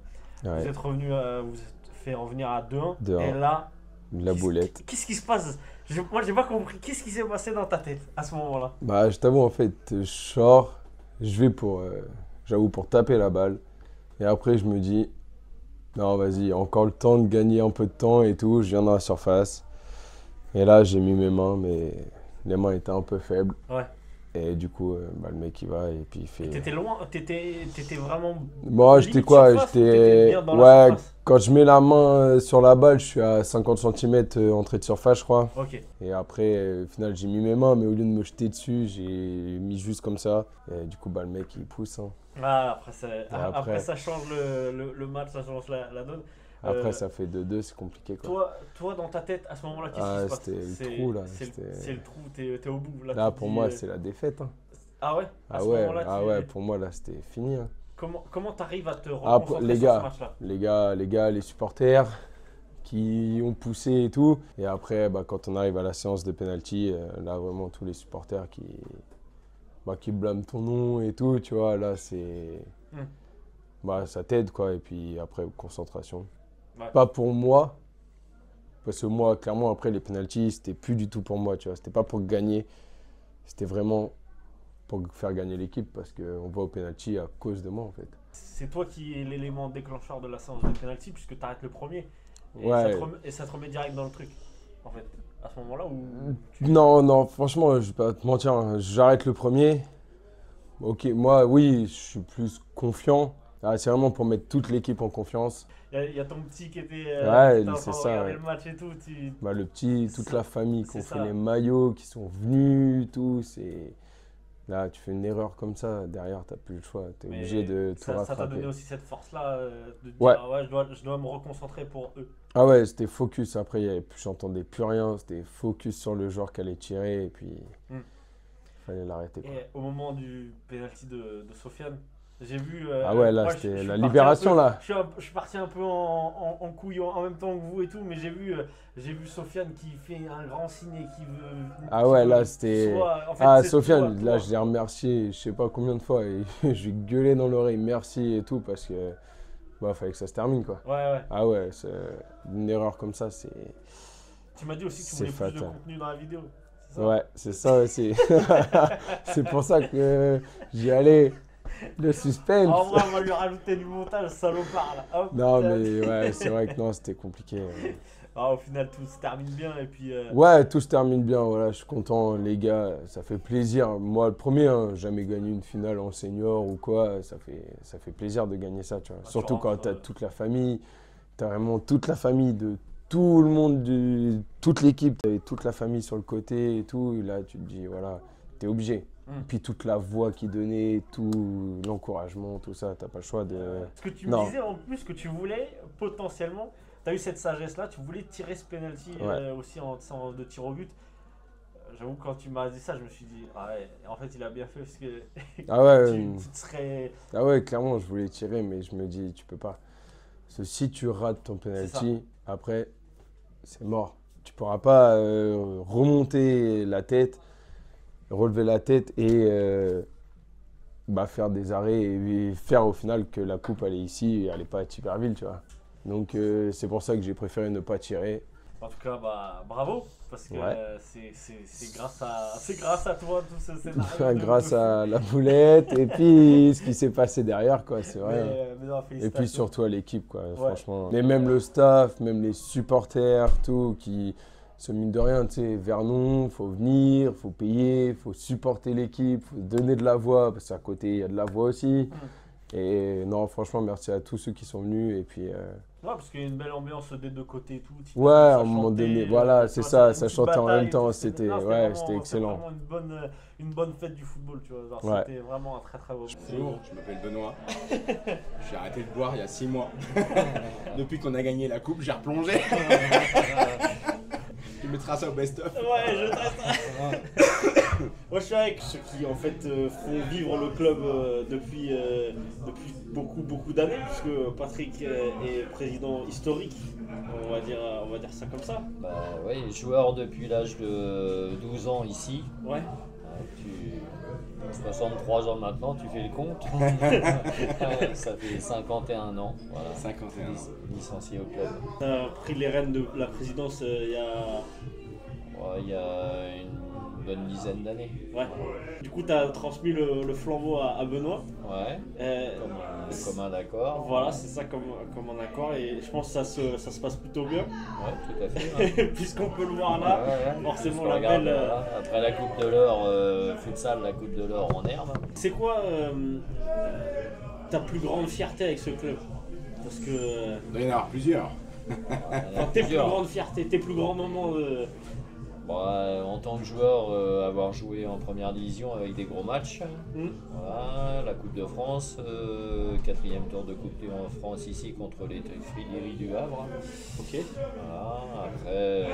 Ouais. Vous êtes revenu, vous êtes fait revenir à 2-1. Et là, la boulette. Qu'est-ce qui se passe? Moi, j'ai pas compris. Qu'est-ce qui s'est passé dans ta tête à ce moment-là? Bah, je t'avoue, en fait, je vais pour taper la balle. Et après, je me dis, non, vas-y, encore le temps de gagner un peu de temps et tout. Je viens dans la surface. Et là, j'ai mis mes mains, mais les mains étaient un peu faibles. Ouais. Et du coup, le mec il va et puis il fait. T'étais loin, t'étais vraiment. Moi, j'étais quoi? J'étais. Ouais, quand je mets la main sur la balle, je suis à 50 cm entrée de surface, je crois. Ok. Et après, au final, j'ai mis mes mains, mais au lieu de me jeter dessus, j'ai mis juste comme ça. Et du coup, le mec il pousse. Hein. Ah, après, ça change le match, ça change la donne. Après, ça fait 2-2, c'est compliqué quoi. Toi, dans ta tête, à ce moment-là, qu'est-ce qui se passe? C'était le trou là. C'est le trou, t'es au bout. Là pour moi, c'est la défaite. Hein. Ah ouais? Ouais, pour moi, là, c'était fini. Hein. Comment t'arrives à te reconcentrer sur ce match-là? Les gars, les supporters qui ont poussé et tout. Et après, quand on arrive à la séance de penalty, là, vraiment, tous les supporters qui blâment ton nom et tout, tu vois, là, c'est... ça t'aide, quoi. Et puis après, concentration. Ouais. Pas pour moi, parce que moi, clairement, après, les penalties, c'était plus du tout pour moi, tu vois. C'était pas pour gagner, c'était vraiment pour faire gagner l'équipe, parce qu'on va au penalty à cause de moi, en fait. C'est toi qui es l'élément déclencheur de la séance de penalty, puisque tu arrêtes le premier. Et, ouais. Ça te remet direct dans le truc, en fait, à ce moment-là où Non, franchement, je vais pas te mentir, hein. J'arrête le premier. Ok, moi, oui, je suis plus confiant. C'est vraiment pour mettre toute l'équipe en confiance. Il y a ton petit qui était c'est ça. Le match et tout. Le petit, toute la famille qui ont fait les maillots, qui sont venus, tout. Là, tu fais une erreur comme ça, derrière, tu n'as plus le choix. Tu es obligé de tout rattraper. Ça t'a donné aussi cette force-là de dire je dois me reconcentrer pour eux. Ah ouais, c'était focus. Après, j'entendais plus rien. C'était focus sur le joueur qui allait tirer et puis il fallait l'arrêter. Et au moment du penalty de Sofiane, j'ai vu. Là, c'était la libération là. Je suis parti un peu en couille en même temps que vous et tout, mais j'ai vu Sofiane qui fait un grand signe et qui veut. Là, c'était. Sofiane, là, je l'ai remercié, je sais pas combien de fois, et je lui gueulais dans l'oreille merci et tout, parce que. Fallait que ça se termine, quoi. Ouais. Une erreur comme ça, c'est. Tu m'as dit aussi que tu voulais plus de contenu dans la vidéo. Ouais, c'est ça aussi. C'est pour ça que j'y allais. Le suspense. En vrai, on va lui rajouter du montage, salopard là. Hop, non, mais c'est vrai que non, c'était compliqué. Au final, tout se termine bien et puis. Ouais, tout se termine bien. Voilà, je suis content, les gars. Ça fait plaisir. Moi, le premier, jamais gagné une finale en senior ou quoi. Ça fait plaisir de gagner ça, tu vois. Surtout quand t'as toute la famille. T'as vraiment toute la famille de tout le monde, toute l'équipe. T'avais toute la famille sur le côté et tout. Et là, tu te dis, voilà, t'es obligé. Et puis toute la voix qui donnait, tout l'encouragement, tout ça, t'as pas le choix de... Ce que tu me disais en plus que tu voulais potentiellement, tu as eu cette sagesse-là, tu voulais tirer ce penalty aussi en de tir au but. J'avoue que quand tu m'as dit ça, je me suis dit, en fait il a bien fait parce que tu te serais... Ah ouais, clairement je voulais tirer, mais je me dis, tu peux pas. Parce que si tu rates ton penalty, après c'est mort. Tu pourras pas remonter la tête, relever la tête et faire des arrêts et faire au final que la coupe allait ici et elle n'est pas à Tiberville, tu vois. Donc c'est pour ça que j'ai préféré ne pas tirer. En tout cas, bravo, parce que c'est grâce à toi tout ce scénario. Grâce à la boulette et puis ce qui s'est passé derrière, quoi, c'est vrai. Et puis surtout à l'équipe, quoi, franchement. Mais même le staff, même les supporters, tout, qui... mine de rien, tu sais, Vernon, faut venir, faut payer, faut supporter l'équipe, faut donner de la voix, parce qu'à côté, il y a de la voix aussi. Et non, franchement, merci à tous ceux qui sont venus. Et puis, parce qu'il y a une belle ambiance des deux côtés. À un moment donné, voilà, c'est ça, ça chantait en même temps, c'était excellent. C'était vraiment une bonne fête du football, tu vois. C'était vraiment un très très beau. Bonjour, je m'appelle Benoît. J'ai arrêté de boire il y a 6 mois. Depuis qu'on a gagné la coupe, j'ai replongé. Tu mettras ça au best-of. Ouais, je mettrai ça. Moi, je suis avec ceux qui, en fait, font vivre le club depuis beaucoup d'années, puisque Patrick est président historique, on va dire ça comme ça. Oui, joueur depuis l'âge de 12 ans ici. Ouais. 63 ans maintenant, tu fais le compte. Ça fait 51 ans. Voilà. 51 ans. Licencié au club. Tu as pris les rênes de la présidence il y a... Il y a une bonne dizaine d'années. Ouais. Du coup, tu as transmis le flambeau à Benoît. Ouais. Comme un accord. Voilà, c'est ça comme un accord et je pense que ça se passe plutôt bien. Ouais, tout à fait. Puisqu'on peut le voir là, forcément la belle. Voilà. Après la Coupe de l'Or futsal, la Coupe de l'Or en herbe. C'est quoi ta plus grande fierté avec ce club? Parce que. Il doit y en avoir plusieurs. Tes plus grandes fiertés, tes plus grands moments en tant que joueur, avoir joué en première division avec des gros matchs. Voilà, la Coupe de France, 4e tour de Coupe de France ici contre les Frileries du Havre. Ok. Voilà, après,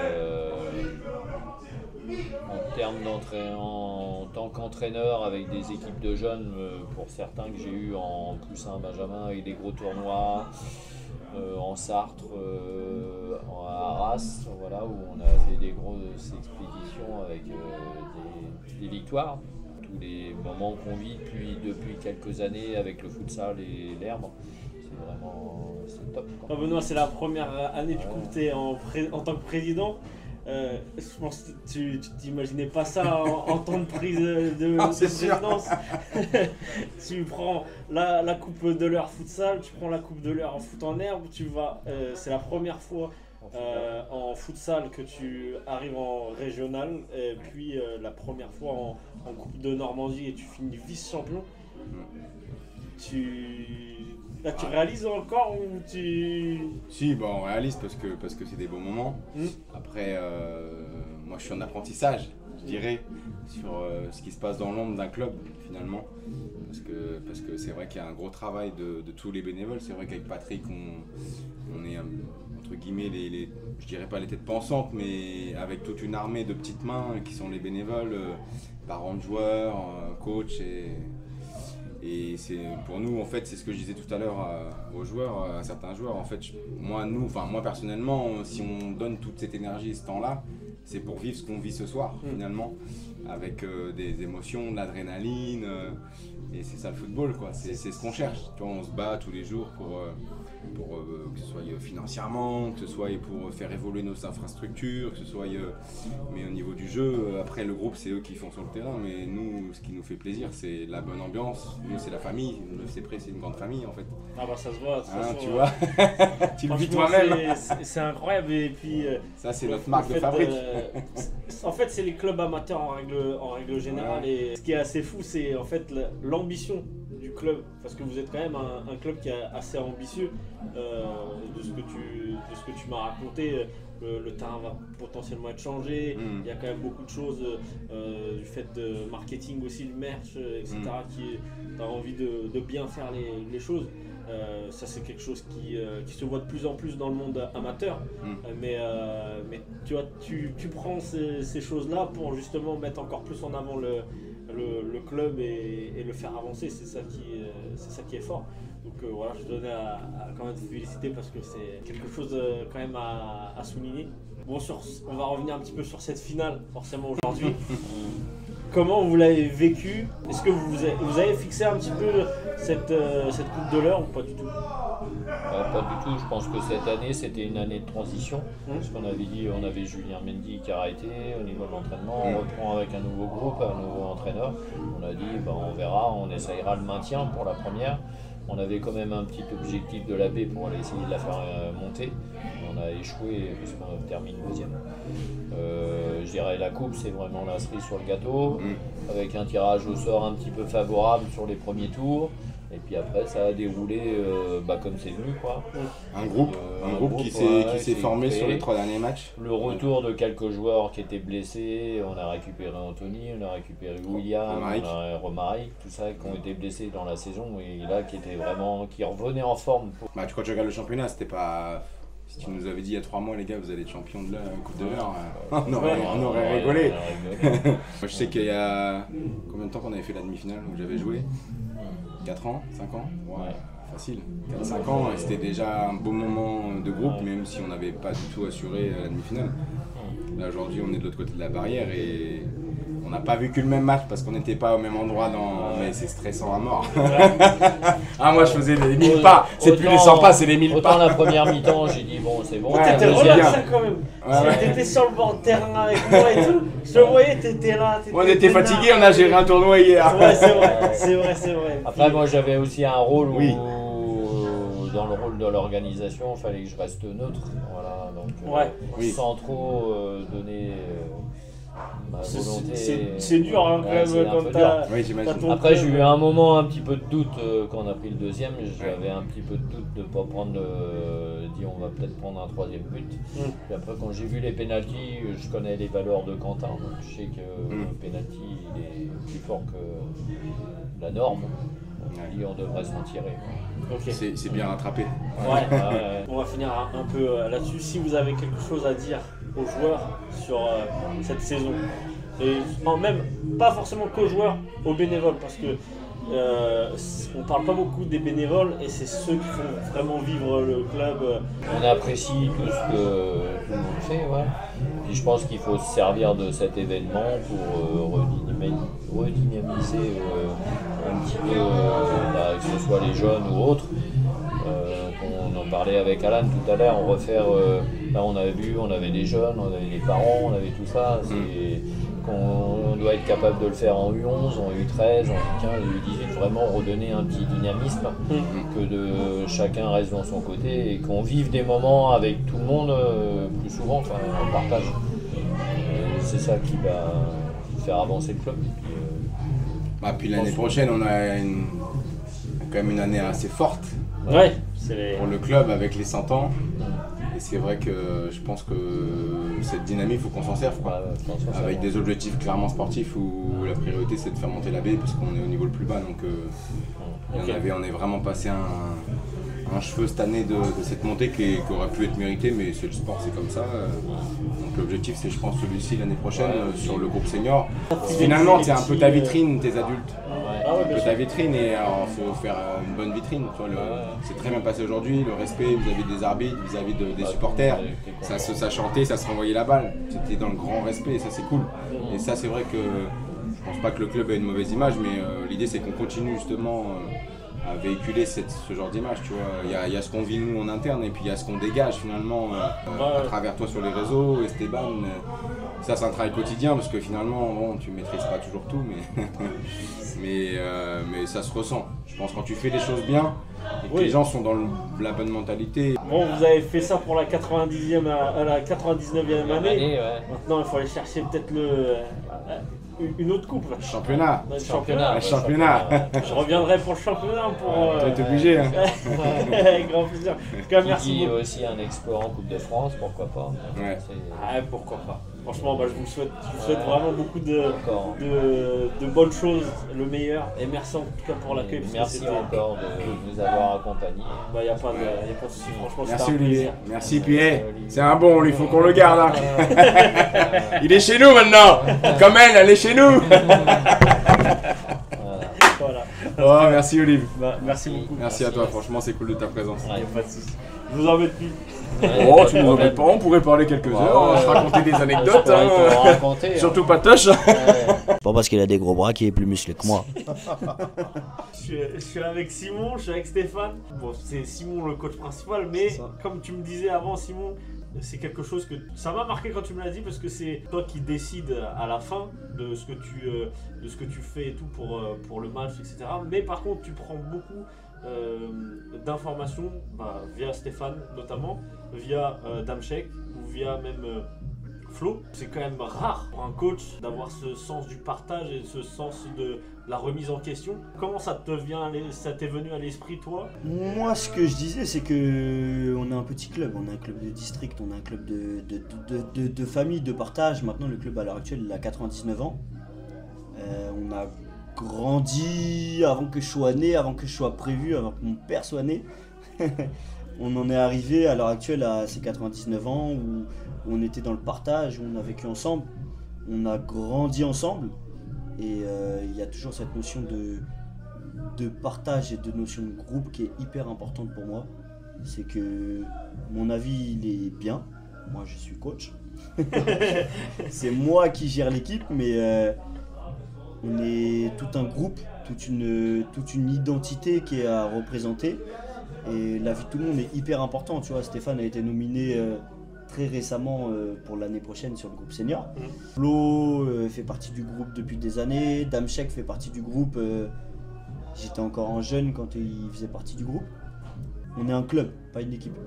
en termes d'entrée en tant qu'entraîneur avec des équipes de jeunes, pour certains que j'ai eu en +1 Benjamin avec des gros tournois. En Sarthe, à Arras, voilà, où on a fait des grosses expéditions avec des victoires. Tous les moments qu'on vit depuis quelques années avec le futsal et l'herbe, c'est top. Benoît, c'est la première année du coup que tu es en tant que président. Je pense que tu t'imaginais pas ça en temps de prise de présidence. Tu prends la Coupe de l'Heure futsal, tu prends la Coupe de l'Heure en foot en herbe, c'est la première fois en futsal que tu arrives en régional, et puis la première fois en Coupe de Normandie et tu finis vice-champion. Là, tu réalises encore ou tu... Si, bon, on réalise parce que c'est des beaux moments. Après, moi je suis en apprentissage, je dirais, sur ce qui se passe dans l'ombre d'un club finalement. Parce que c'est vrai qu'il y a un gros travail de tous les bénévoles. C'est vrai qu'avec Patrick, on est entre guillemets, je dirais pas les têtes pensantes, mais avec toute une armée de petites mains qui sont les bénévoles, parents de joueurs, coachs et c'est pour nous en fait, c'est ce que je disais tout à l'heure aux joueurs, à certains joueurs en fait, moi personnellement, si on donne toute cette énergie et ce temps-là, c'est pour vivre ce qu'on vit ce soir finalement, avec des émotions, de l'adrénaline, et c'est ça le football quoi, c'est ce qu'on cherche. Tu vois, on se bat tous les jours pour que ce soit financièrement, que ce soit pour faire évoluer nos infrastructures, que ce soit mais au niveau du jeu, après le groupe c'est eux qui font sur le terrain, mais nous ce qui nous fait plaisir c'est la bonne ambiance, nous c'est la famille, le FC Pré c'est une grande famille en fait. Ah bah ça se voit, tu vois, tu le vis toi-même. C'est incroyable et puis... ça c'est notre marque de fabrique. En fait c'est les clubs amateurs en règle générale et ce qui est assez fou c'est en fait l'ambition du club, parce que vous êtes quand même un club qui est assez ambitieux, de ce que tu m'as raconté. Le terrain va potentiellement être changé, il y a quand même beaucoup de choses du fait de marketing aussi, le merch, etc. qui a envie de bien faire les choses. Ça c'est quelque chose qui se voit de plus en plus dans le monde amateur, mais tu vois, tu prends ces choses-là pour justement mettre encore plus en avant le club et le faire avancer, c'est ça qui est fort. Donc voilà, je tenais à quand même te féliciter parce que c'est quelque chose quand même à souligner. Bon, on va revenir un petit peu sur cette finale forcément aujourd'hui. Comment vous l'avez vécu? Est-ce que vous avez fixé un petit peu cette Coupe de l'Heure ou pas du tout? Pas du tout, je pense que cette année c'était une année de transition. Parce qu'on avait dit, on avait Julien Mendy qui a arrêté au niveau de l'entraînement, on reprend avec un nouveau groupe, un nouveau entraîneur. On a dit on verra, on essayera le maintien pour la première. On avait quand même un petit objectif de la baie pour aller essayer de la faire monter. On a échoué puisqu'on termine deuxième. Je dirais la coupe, c'est vraiment la cerise sur le gâteau, avec un tirage au sort un petit peu favorable sur les premiers tours. Et puis après, ça a déroulé comme c'est venu, quoi. Un groupe qui s'est formé sur les 3 derniers matchs. Le retour de quelques joueurs qui étaient blessés, on a récupéré Anthony, on a récupéré William, Romaric, tout ça, qui ont été blessés dans la saison et là qui revenaient en forme. Quand tu regardes le championnat, c'était pas... Si tu nous avais dit il y a 3 mois, les gars, vous allez être champion de la Coupe de l'Heure, on aurait rigolé. Moi, je sais qu'il y a combien de temps qu'on avait fait la demi-finale où j'avais joué? 4 ans, 5 ans? Ouais, facile. 4-5 ans, et c'était déjà un beau moment de groupe, même si on n'avait pas du tout assuré la demi-finale. Là, aujourd'hui, on est de l'autre côté de la barrière et n'a pas vécu le même match parce qu'on n'était pas au même endroit mais c'est stressant à mort. Ah moi je faisais les 1000 pas, c'est plus les 100 pas, c'est les 1000 pas. Autant la première mi-temps, j'ai dit bon c'est bon. T'étais relax quand même. T'étais sur le bord de terrain avec moi et tout. Je te voyais, t'étais là. On était fatigués, on a géré un tournoi hier. Ouais, c'est vrai. Après moi j'avais aussi un rôle où dans le rôle de l'organisation, il fallait que je reste neutre. Voilà, donc sans trop donner ma volonté. C'est dur hein, quand même quand t'as. Oui, j'imagine. Après j'ai eu un moment un petit peu de doute quand on a pris le deuxième. J'avais un petit peu de doute de ne pas prendre dit on va peut-être prendre un troisième but. Puis après quand j'ai vu les pénaltys, je connais les valeurs de Quentin, donc je sais que le pénalty il est plus fort que la norme. Et on devrait s'en tirer. Okay. C'est bien rattrapé. On va finir un peu là-dessus. Si vous avez quelque chose à dire aux joueurs sur cette saison, et même pas forcément qu'aux joueurs, aux bénévoles, parce que on parle pas beaucoup des bénévoles et c'est ceux qui font vraiment vivre le club. On apprécie tout ce que tout le monde fait, Et je pense qu'il faut se servir de cet événement pour redynamiser un petit peu, que ce soit les jeunes ou autres. On en parlait avec Alan tout à l'heure, là on avait vu, on avait des jeunes, on avait des parents, on avait tout ça. On doit être capable de le faire en U11, en U13, en U15, U18, vraiment redonner un petit dynamisme, que chacun reste dans son côté et qu'on vive des moments avec tout le monde plus souvent, en partage. C'est ça qui va faire avancer le club. Puis l'année prochaine, on a quand même une année assez forte pour le club avec les 100 ans. Et c'est vrai que je pense que cette dynamique, il faut qu'on s'en serve. Avec des objectifs clairement sportifs où la priorité c'est de faire monter la baie parce qu'on est au niveau le plus bas. Donc on est vraiment passé un cheveu cette année de cette montée qui aurait pu être méritée, mais c'est le sport, c'est comme ça. Donc l'objectif c'est je pense celui-ci l'année prochaine sur le groupe senior. Finalement c'est un peu ta vitrine, tes adultes. Un peu ta vitrine et il faut faire une bonne vitrine. C'est très bien passé aujourd'hui, le respect vis-à-vis des arbitres, vis-à-vis des supporters. Ça chantait, ça se renvoyait la balle. C'était dans le grand respect et ça c'est cool. Et ça c'est vrai que je pense pas que le club ait une mauvaise image, mais l'idée c'est qu'on continue justement à véhiculer ce genre d'image, tu vois. Il y a ce qu'on vit nous en interne et puis il y a ce qu'on dégage finalement à travers toi sur les réseaux, Esteban. Ça c'est un travail quotidien parce que finalement tu maîtrises pas toujours tout, mais ça se ressent. Je pense quand tu fais les choses bien et que les gens sont dans la bonne mentalité. Bon, vous avez fait ça pour la 99e année. Maintenant il faut aller chercher peut-être une autre coupe. Championnat. Je reviendrai pour le championnat. T'es obligé. Avec grand plaisir. En tout cas, merci beaucoup. Aussi un exploit en Coupe de France, pourquoi pas. Pourquoi pas. Franchement, je vous souhaite vraiment beaucoup de bonnes choses, le meilleur. Et merci en tout cas pour l'accueil. Merci encore de nous avoir accompagnés. Il n'y a pas de souci, franchement. Merci Olivier. Merci, puis c'est un bon, il faut qu'on le garde. Il est chez nous maintenant. Comme elle est chez nous. Voilà. Merci Olivier. Merci beaucoup. Merci à toi, franchement c'est cool de ta présence. Il n'y a pas de souci. Je vous embête plus. Tu nous embêtes pas, on pourrait parler quelques heures, je raconter des anecdotes, surtout pas Tosh. Pas parce qu'il a des gros bras qu'il est plus musclé que moi. Je suis avec Simon, je suis avec Stéphane. Bon, c'est Simon le coach principal, mais comme tu me disais avant Simon, c'est quelque chose que ça m'a marqué quand tu me l'as dit parce que c'est toi qui décides à la fin de ce que tu fais et tout pour le match, etc. Mais par contre tu prends beaucoup d'informations via Stéphane notamment, via Damchek ou via même Flo. C'est quand même rare pour un coach d'avoir ce sens du partage et ce sens de la remise en question. Comment ça t'est venu à l'esprit toi? Moi ce que je disais c'est que on est un petit club, on est un club de district, on est un club de famille, de partage. Maintenant le club à l'heure actuelle il a 99 ans. On a grandi avant que je sois né, avant que je sois prévu, avant que mon père soit né. On en est arrivé à l'heure actuelle à ces 99 ans où on était dans le partage, où on a vécu ensemble, on a grandi ensemble et il y a toujours cette notion de partage et de notion de groupe qui est hyper importante pour moi. C'est que mon avis il est bien, moi je suis coach, C'est moi qui gère l'équipe, mais on est tout un groupe, toute une identité qui est à représenter. Et la vie de tout le monde est hyper importante. Tu vois, Stéphane a été nominé très récemment pour l'année prochaine sur le groupe senior. Flo fait partie du groupe depuis des années. Damchek fait partie du groupe. J'étais encore en jeune quand il faisait partie du groupe. On est un club, pas une équipe.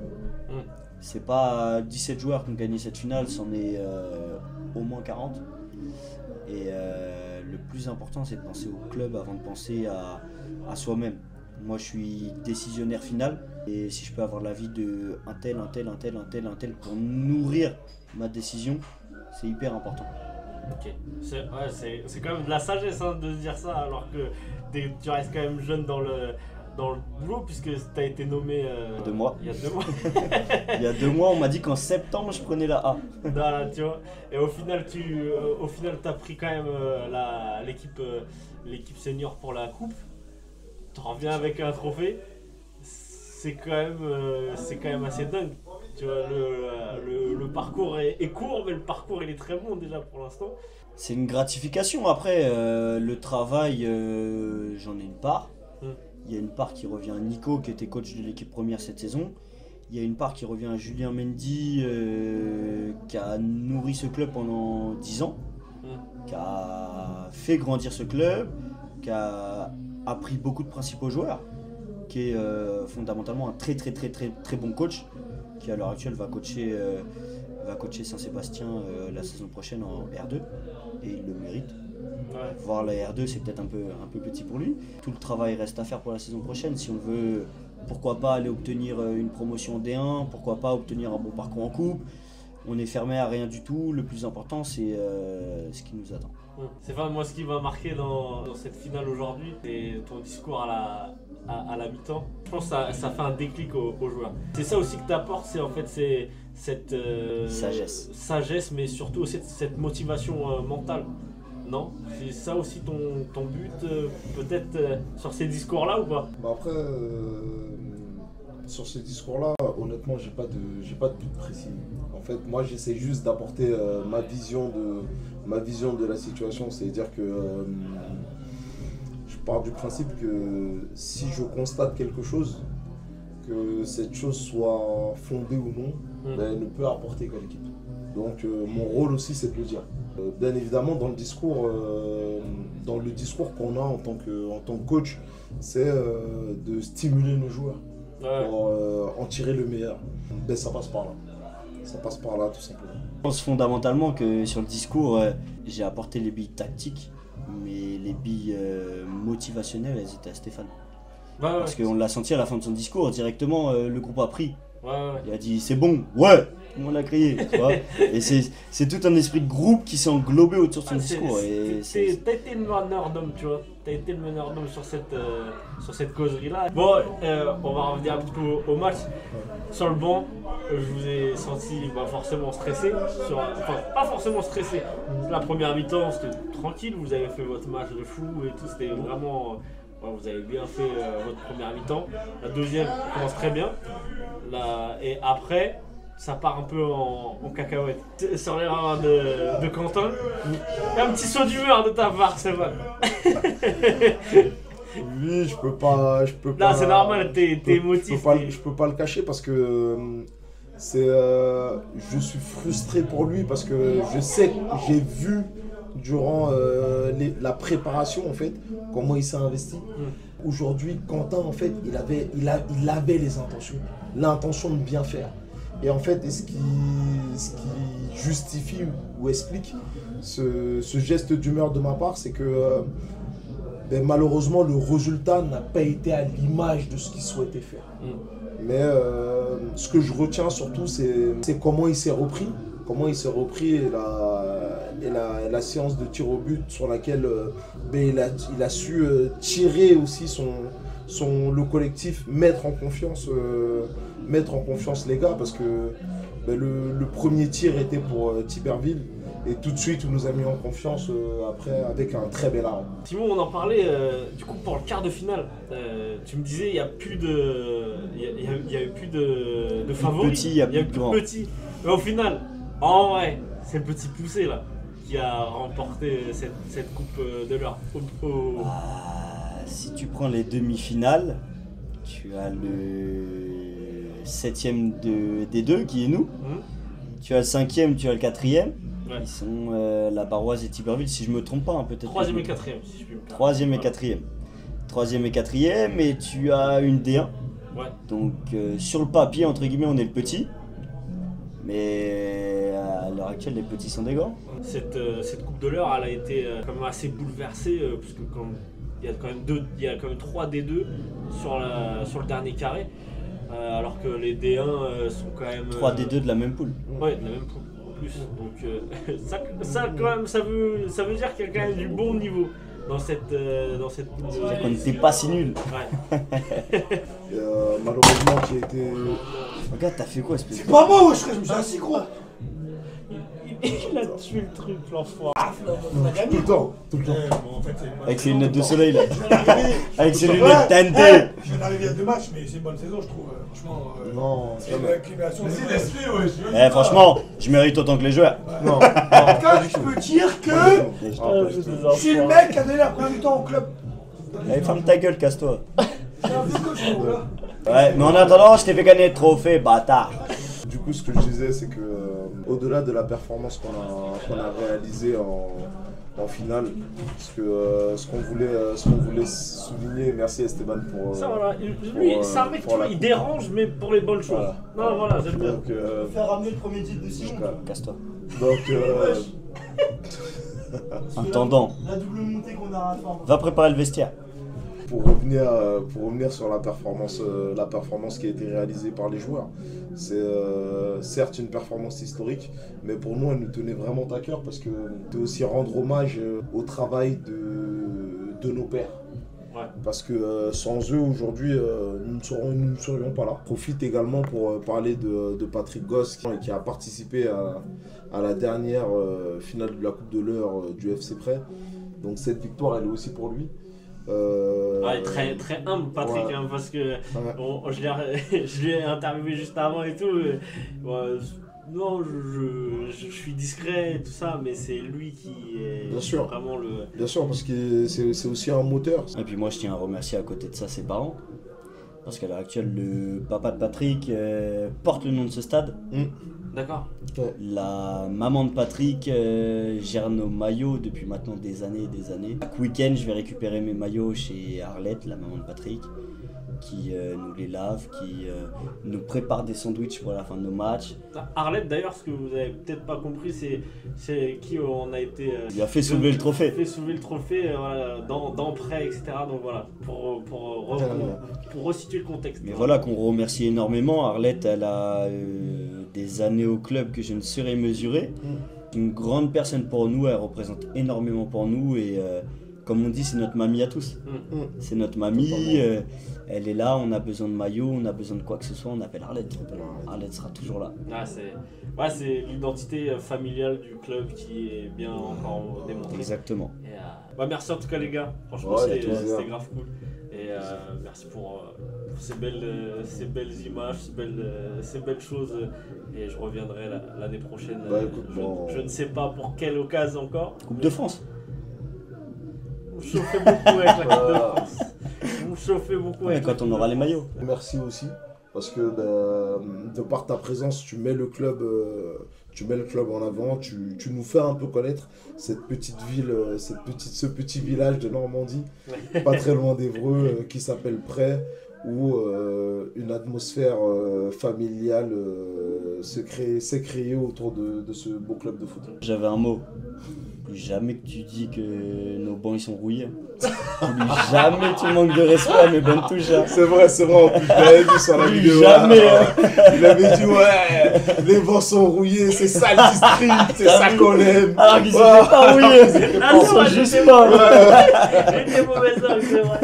C'est pas 17 joueurs qui ont gagné cette finale, c'en est au moins 40. Et le plus important, c'est de penser au club avant de penser à soi-même. Moi, je suis décisionnaire final. Et si je peux avoir l'avis de un tel pour nourrir ma décision, c'est hyper important. Ok, c'est quand même de la sagesse hein, de se dire ça, alors que tu restes quand même jeune dans le boulot, puisque tu as été nommé il y a 2 mois. Il y a 2 mois, on m'a dit qu'en septembre, je prenais la A. Voilà, tu vois. Et au final, tu as pris quand même l'équipe senior pour la coupe. Tu reviens avec un trophée. C'est quand même assez dingue. Tu vois, le parcours est court, mais le parcours il est très bon déjà pour l'instant. C'est une gratification. Après, le travail, j'en ai une part. Il y a une part qui revient à Nico, qui était coach de l'équipe première cette saison. Il y a une part qui revient à Julien Mendy, qui a nourri ce club pendant 10 ans, qui a fait grandir ce club, qui a appris beaucoup de principes aux joueurs, qui est fondamentalement un très bon coach, qui à l'heure actuelle va coacher Saint-Sébastien la saison prochaine en R2, et il le mérite. Ouais. Voir la R2, c'est peut-être un peu petit pour lui. Tout le travail reste à faire pour la saison prochaine. Si on veut, pourquoi pas aller obtenir une promotion D1, pourquoi pas obtenir un bon parcours en coupe. On est fermé à rien du tout. Le plus important, c'est ce qui nous attend. C'est pas moi ce qui m'a marqué dans cette finale aujourd'hui, c'est ton discours à la mi-temps. Je pense que ça fait un déclic aux joueurs. C'est ça aussi que tu apportes, c'est en fait cette sagesse, mais surtout aussi cette motivation mentale. Non? C'est ça aussi ton but, peut-être sur ces discours-là ou pas? Après, sur ces discours-là, honnêtement, j'ai pas de but précis. En fait, moi, j'essaie juste d'apporter ma vision de la situation. C'est-à-dire que je pars du principe que si je constate quelque chose, que cette chose soit fondée ou non, elle ne peut apporter qu'à l'équipe. Donc mon rôle aussi, c'est de le dire. Bien évidemment, dans le discours qu'on a en tant que coach, c'est de stimuler nos joueurs pour en tirer le meilleur. Ben, ça passe par là. Ça passe par là, tout simplement. Je pense fondamentalement que sur le discours, j'ai apporté les billes tactiques, mais les billes motivationnelles, elles étaient à Stéphane. Parce qu'on l'a senti à la fin de son discours, directement, le groupe a pris. Il a dit c'est bon, ouais, on a crié, tu vois. Et c'est tout un esprit de groupe qui s'est englobé autour de son discours. T'as été le meneur d'homme, tu vois. T'as été le meneur d'homme sur cette causerie-là. Bon, on va revenir un petit peu au match. Sur le banc, je vous ai senti forcément stressé. Enfin, pas forcément stressé. La première mi-temps, c'était tranquille. Vous avez fait votre match de fou et tout. C'était vraiment... vous avez bien fait votre première mi-temps. La deuxième commence très bien. Et après, ça part un peu en cacahuète. Sur l'erreur de Quentin, un petit saut d'humeur de ta part, c'est vrai. Oui, je peux pas. Là, c'est normal, t'es émotif. Je peux pas le cacher parce que je suis frustré pour lui parce que je sais que j'ai vu durant la préparation en fait comment il s'est investi. Aujourd'hui, Quentin en fait il avait l'intention de bien faire. Et en fait, ce qui justifie ou explique ce geste d'humeur de ma part, c'est que malheureusement le résultat n'a pas été à l'image de ce qu'il souhaitait faire. Mais ce que je retiens surtout, c'est comment il s'est repris. Et la séance de tir au but sur laquelle il a su tirer aussi le collectif, mettre en confiance les gars, parce que le premier tir était pour Tiberville et tout de suite on nous a mis en confiance après avec un très bel arme. Simon, on en parlait du coup pour le quart de finale. Tu me disais il n'y a plus de favoris, il y a plus de grands. Mais au final, En vrai, c'est le petit poussé là qui a remporté cette coupe de l'or. Si tu prends les demi-finales, tu as le 7ème des deux qui est nous. Tu as le 5ème, tu as le 4ème. Ouais. Ils sont la Barroise et Tiberville, si je me trompe pas, hein, peut-être. 3ème et 4ème, si je puis me permettre. 3ème et 4ème. 3ème et 4ème, et tu as une D1. Ouais. Donc sur le papier, entre guillemets, on est le petit. Mais à l'heure actuelle, les petits sont des grands. Cette coupe de l'heure, elle a été quand même assez bouleversée, puisque il y a quand même 3 D2 sur le dernier carré, alors que les D1 sont quand même 3 D2 de la même poule. Ouais, de la même poule en plus. Donc ça quand même, ça veut dire qu'il y a quand même du bon niveau dans cette poule. C'est-à-dire qu'on n'était pas si nuls. Ouais. Malheureusement, qui a été. Regarde, t'as fait quoi, espèce de. C'est pas moi, je me suis assis, gros. Il a tué le truc, l'enfoiré. Tout le temps, tout le temps. Avec ses lunettes de soleil là. Avec ses Ouais. lunettes teintées. Je viens d'arriver à 2 matchs, mais c'est une bonne saison, je trouve. Franchement, Non, c'est une accumulation. Vas-y, laisse-le, Eh, franchement, je mérite autant que les joueurs. Non. En tout cas, je peux dire que je suis le mec qui a donné la première mi-temps au club. Allez, ferme ta gueule, casse-toi. C'est un peu coach, mon gars. Ouais, mais en attendant, je t'ai fait gagner le trophée, bâtard. Du coup, ce que je disais, c'est que au-delà de la performance qu'on a réalisée en finale, parce que ce qu'on voulait souligner, merci Esteban pour. Ça, voilà. Lui, c'est un mec, tu vois, il dérange, mais pour les bonnes choses. Voilà. Non, voilà, j'aime bien. Donc, Faire ramener le premier titre de Simon. Casse-toi. Donc, Attendant, La double montée qu'on a à faire. va préparer le vestiaire. pour revenir sur la performance qui a été réalisée par les joueurs, c'est certes une performance historique, mais pour nous elle nous tenait vraiment à cœur parce que c'était aussi rendre hommage au travail de nos pères. Ouais. Parce que sans eux aujourd'hui nous ne serions pas là. Profite également pour parler de Patrick Goss qui a participé à la dernière finale de la Coupe de l'Heure du FC Prêt. Donc cette victoire elle est aussi pour lui. Ouais, très, très humble Patrick, ouais. hein, parce que je l'ai interviewé juste avant et tout. Non, je suis discret et tout ça, mais c'est lui qui est Bien sûr. vraiment le... Bien sûr, parce que c'est aussi un moteur. Et puis moi je tiens à remercier à côté de ça ses parents. Parce qu'à l'heure actuelle, le papa de Patrick porte le nom de ce stade. D'accord. La maman de Patrick gère nos maillots depuis maintenant des années et des années. Chaque week-end, je vais récupérer mes maillots chez Arlette, la maman de Patrick, qui nous les lave, qui nous prépare des sandwichs pour la fin de nos matchs. Arlette d'ailleurs, ce que vous avez peut-être pas compris, c'est qui on a été... Il a fait soulever le trophée. Fait soulever le trophée voilà, dans prêt, etc. Donc voilà, pour resituer le contexte. Mais voilà, qu'on remercie énormément. Arlette, elle a des années au club que je ne saurais mesurer. Une grande personne pour nous, elle représente énormément pour nous et comme on dit, c'est notre mamie à tous. C'est notre mamie, elle est là, on a besoin de maillot, on a besoin de quoi que ce soit, on appelle Arlette. Arlette sera toujours là. Ah, c'est l'identité familiale du club qui est bien encore démontrée. Exactement. Et, merci en tout cas les gars, franchement Ouais, c'était grave cool. Et merci pour ces belles images, ces belles choses. Et je reviendrai l'année prochaine. Bah, écoute, je ne sais pas pour quelle occasion encore. Coupe de France. Vous chauffez beaucoup avec la Coupe de France. Vous chauffez beaucoup avec quand on aura les maillots. Merci aussi, parce que de par ta présence, tu mets le club en avant, tu nous fais un peu connaître cette petite ville, ce petit village de Normandie, pas très loin d'Évreux, qui s'appelle Prêt, où une atmosphère familiale s'est créée autour de ce beau club de foot. J'avais un mot. Plus jamais que tu dis que nos bancs ils sont rouillés. Plus jamais tu manques de respect à mes bonnes touches. Hein. C'est vrai, en plus, je l'avais vu sur la vidéo. Jamais. Il avait dit, ouais, les bancs sont rouillés, c'est ça le district, c'est ça qu'on aime. Alors qu'ils étaient pas rouillés, ils sont juste pas. J'étais mauvais homme, c'est vrai.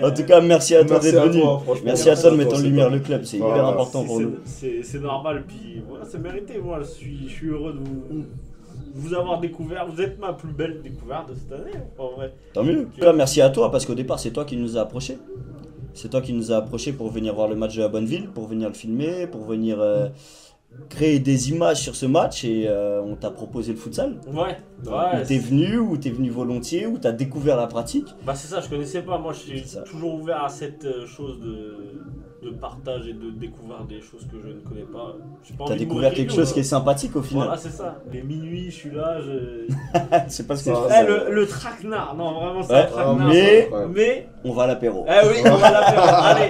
En tout cas, merci à toi d'être venu. Merci à toi de mettre en c'est lumière pas... le club, c'est hyper important pour nous. C'est normal, puis voilà, c'est mérité. Moi, je suis heureux de vous avoir découvert. Vous êtes ma plus belle découverte de cette année, en vrai. Tant mieux. En tout cas, merci à toi, parce qu'au départ, c'est toi qui nous as approchés. C'est toi qui nous as approchés pour venir voir le match de la Bonneville, pour venir le filmer, pour venir créé des images sur ce match et on t'a proposé le futsal. Ouais. T'es venu volontiers, ou t'as découvert la pratique. Bah c'est ça, je connaissais pas. Moi, je suis toujours ouvert à cette chose de partage et de découvrir des choses que je ne connais pas. T'as découvert quelque chose qui est sympathique au final. Voilà, c'est ça. Les minuit, je suis là, je sais pas ce que c'est. Le traquenard, non, vraiment, c'est un traquenard. Mais on va à l'apéro. Eh oui, on va à l'apéro, allez.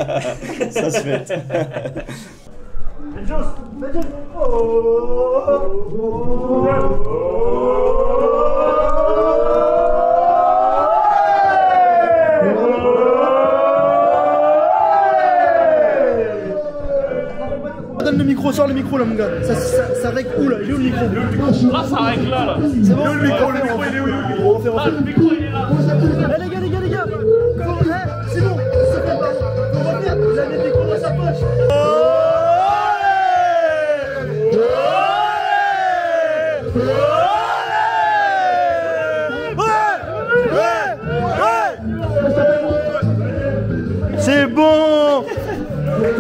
Ça se fait. Donne le micro, sors le micro là mon gars. Ça règle où là? Il est où le micro? Là, ça règle là. C'est bon? Le micro, il est où? Le micro, il est là. Eh les gars. C'est bon. Ça fait pas. On va faire. Vous avez des micros dans sa poche. C'est bon.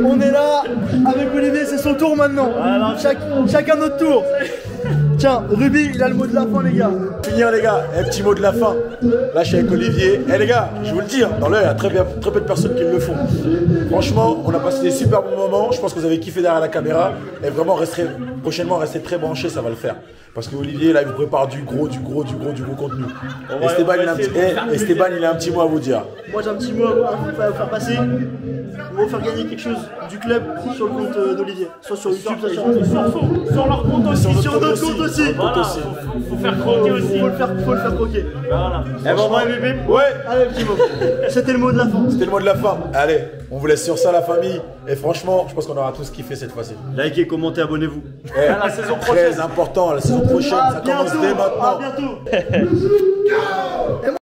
On est là avec Olivier, c'est son tour maintenant. Chacun notre tour. Tiens, Ruby, il a le mot de la fin, les gars. Finir, les gars, un petit mot de la fin. Là, je suis avec Olivier. Eh les gars, je vous le dis, dans l'heure, il y a très peu de personnes qui le font. Franchement, on a passé des super bons moments. Je pense que vous avez kiffé derrière la caméra. Et vraiment, prochainement, restez très branchés, ça va le faire. Parce que Olivier, là, il vous prépare du gros contenu. Esteban, il a un petit mot à vous dire. Moi, j'ai un petit mot à vous faire passer. On va faire gagner quelque chose du club sur le compte d'Olivier. Soit sur YouTube, soit sur leur compte aussi. Sur notre compte aussi. Voilà, faut faire croquer aussi. Faut le faire croquer. Voilà. Eh bon, ouais. Allez, petit mot. C'était le mot de la fin. C'était le mot de la fin. Allez, on vous laisse sur ça, la famille. Et franchement, je pense qu'on aura tous kiffé cette fois-ci. Likez, commentez, abonnez-vous. À la saison prochaine. Très important, la saison prochaine, ça commence dès maintenant. À bientôt.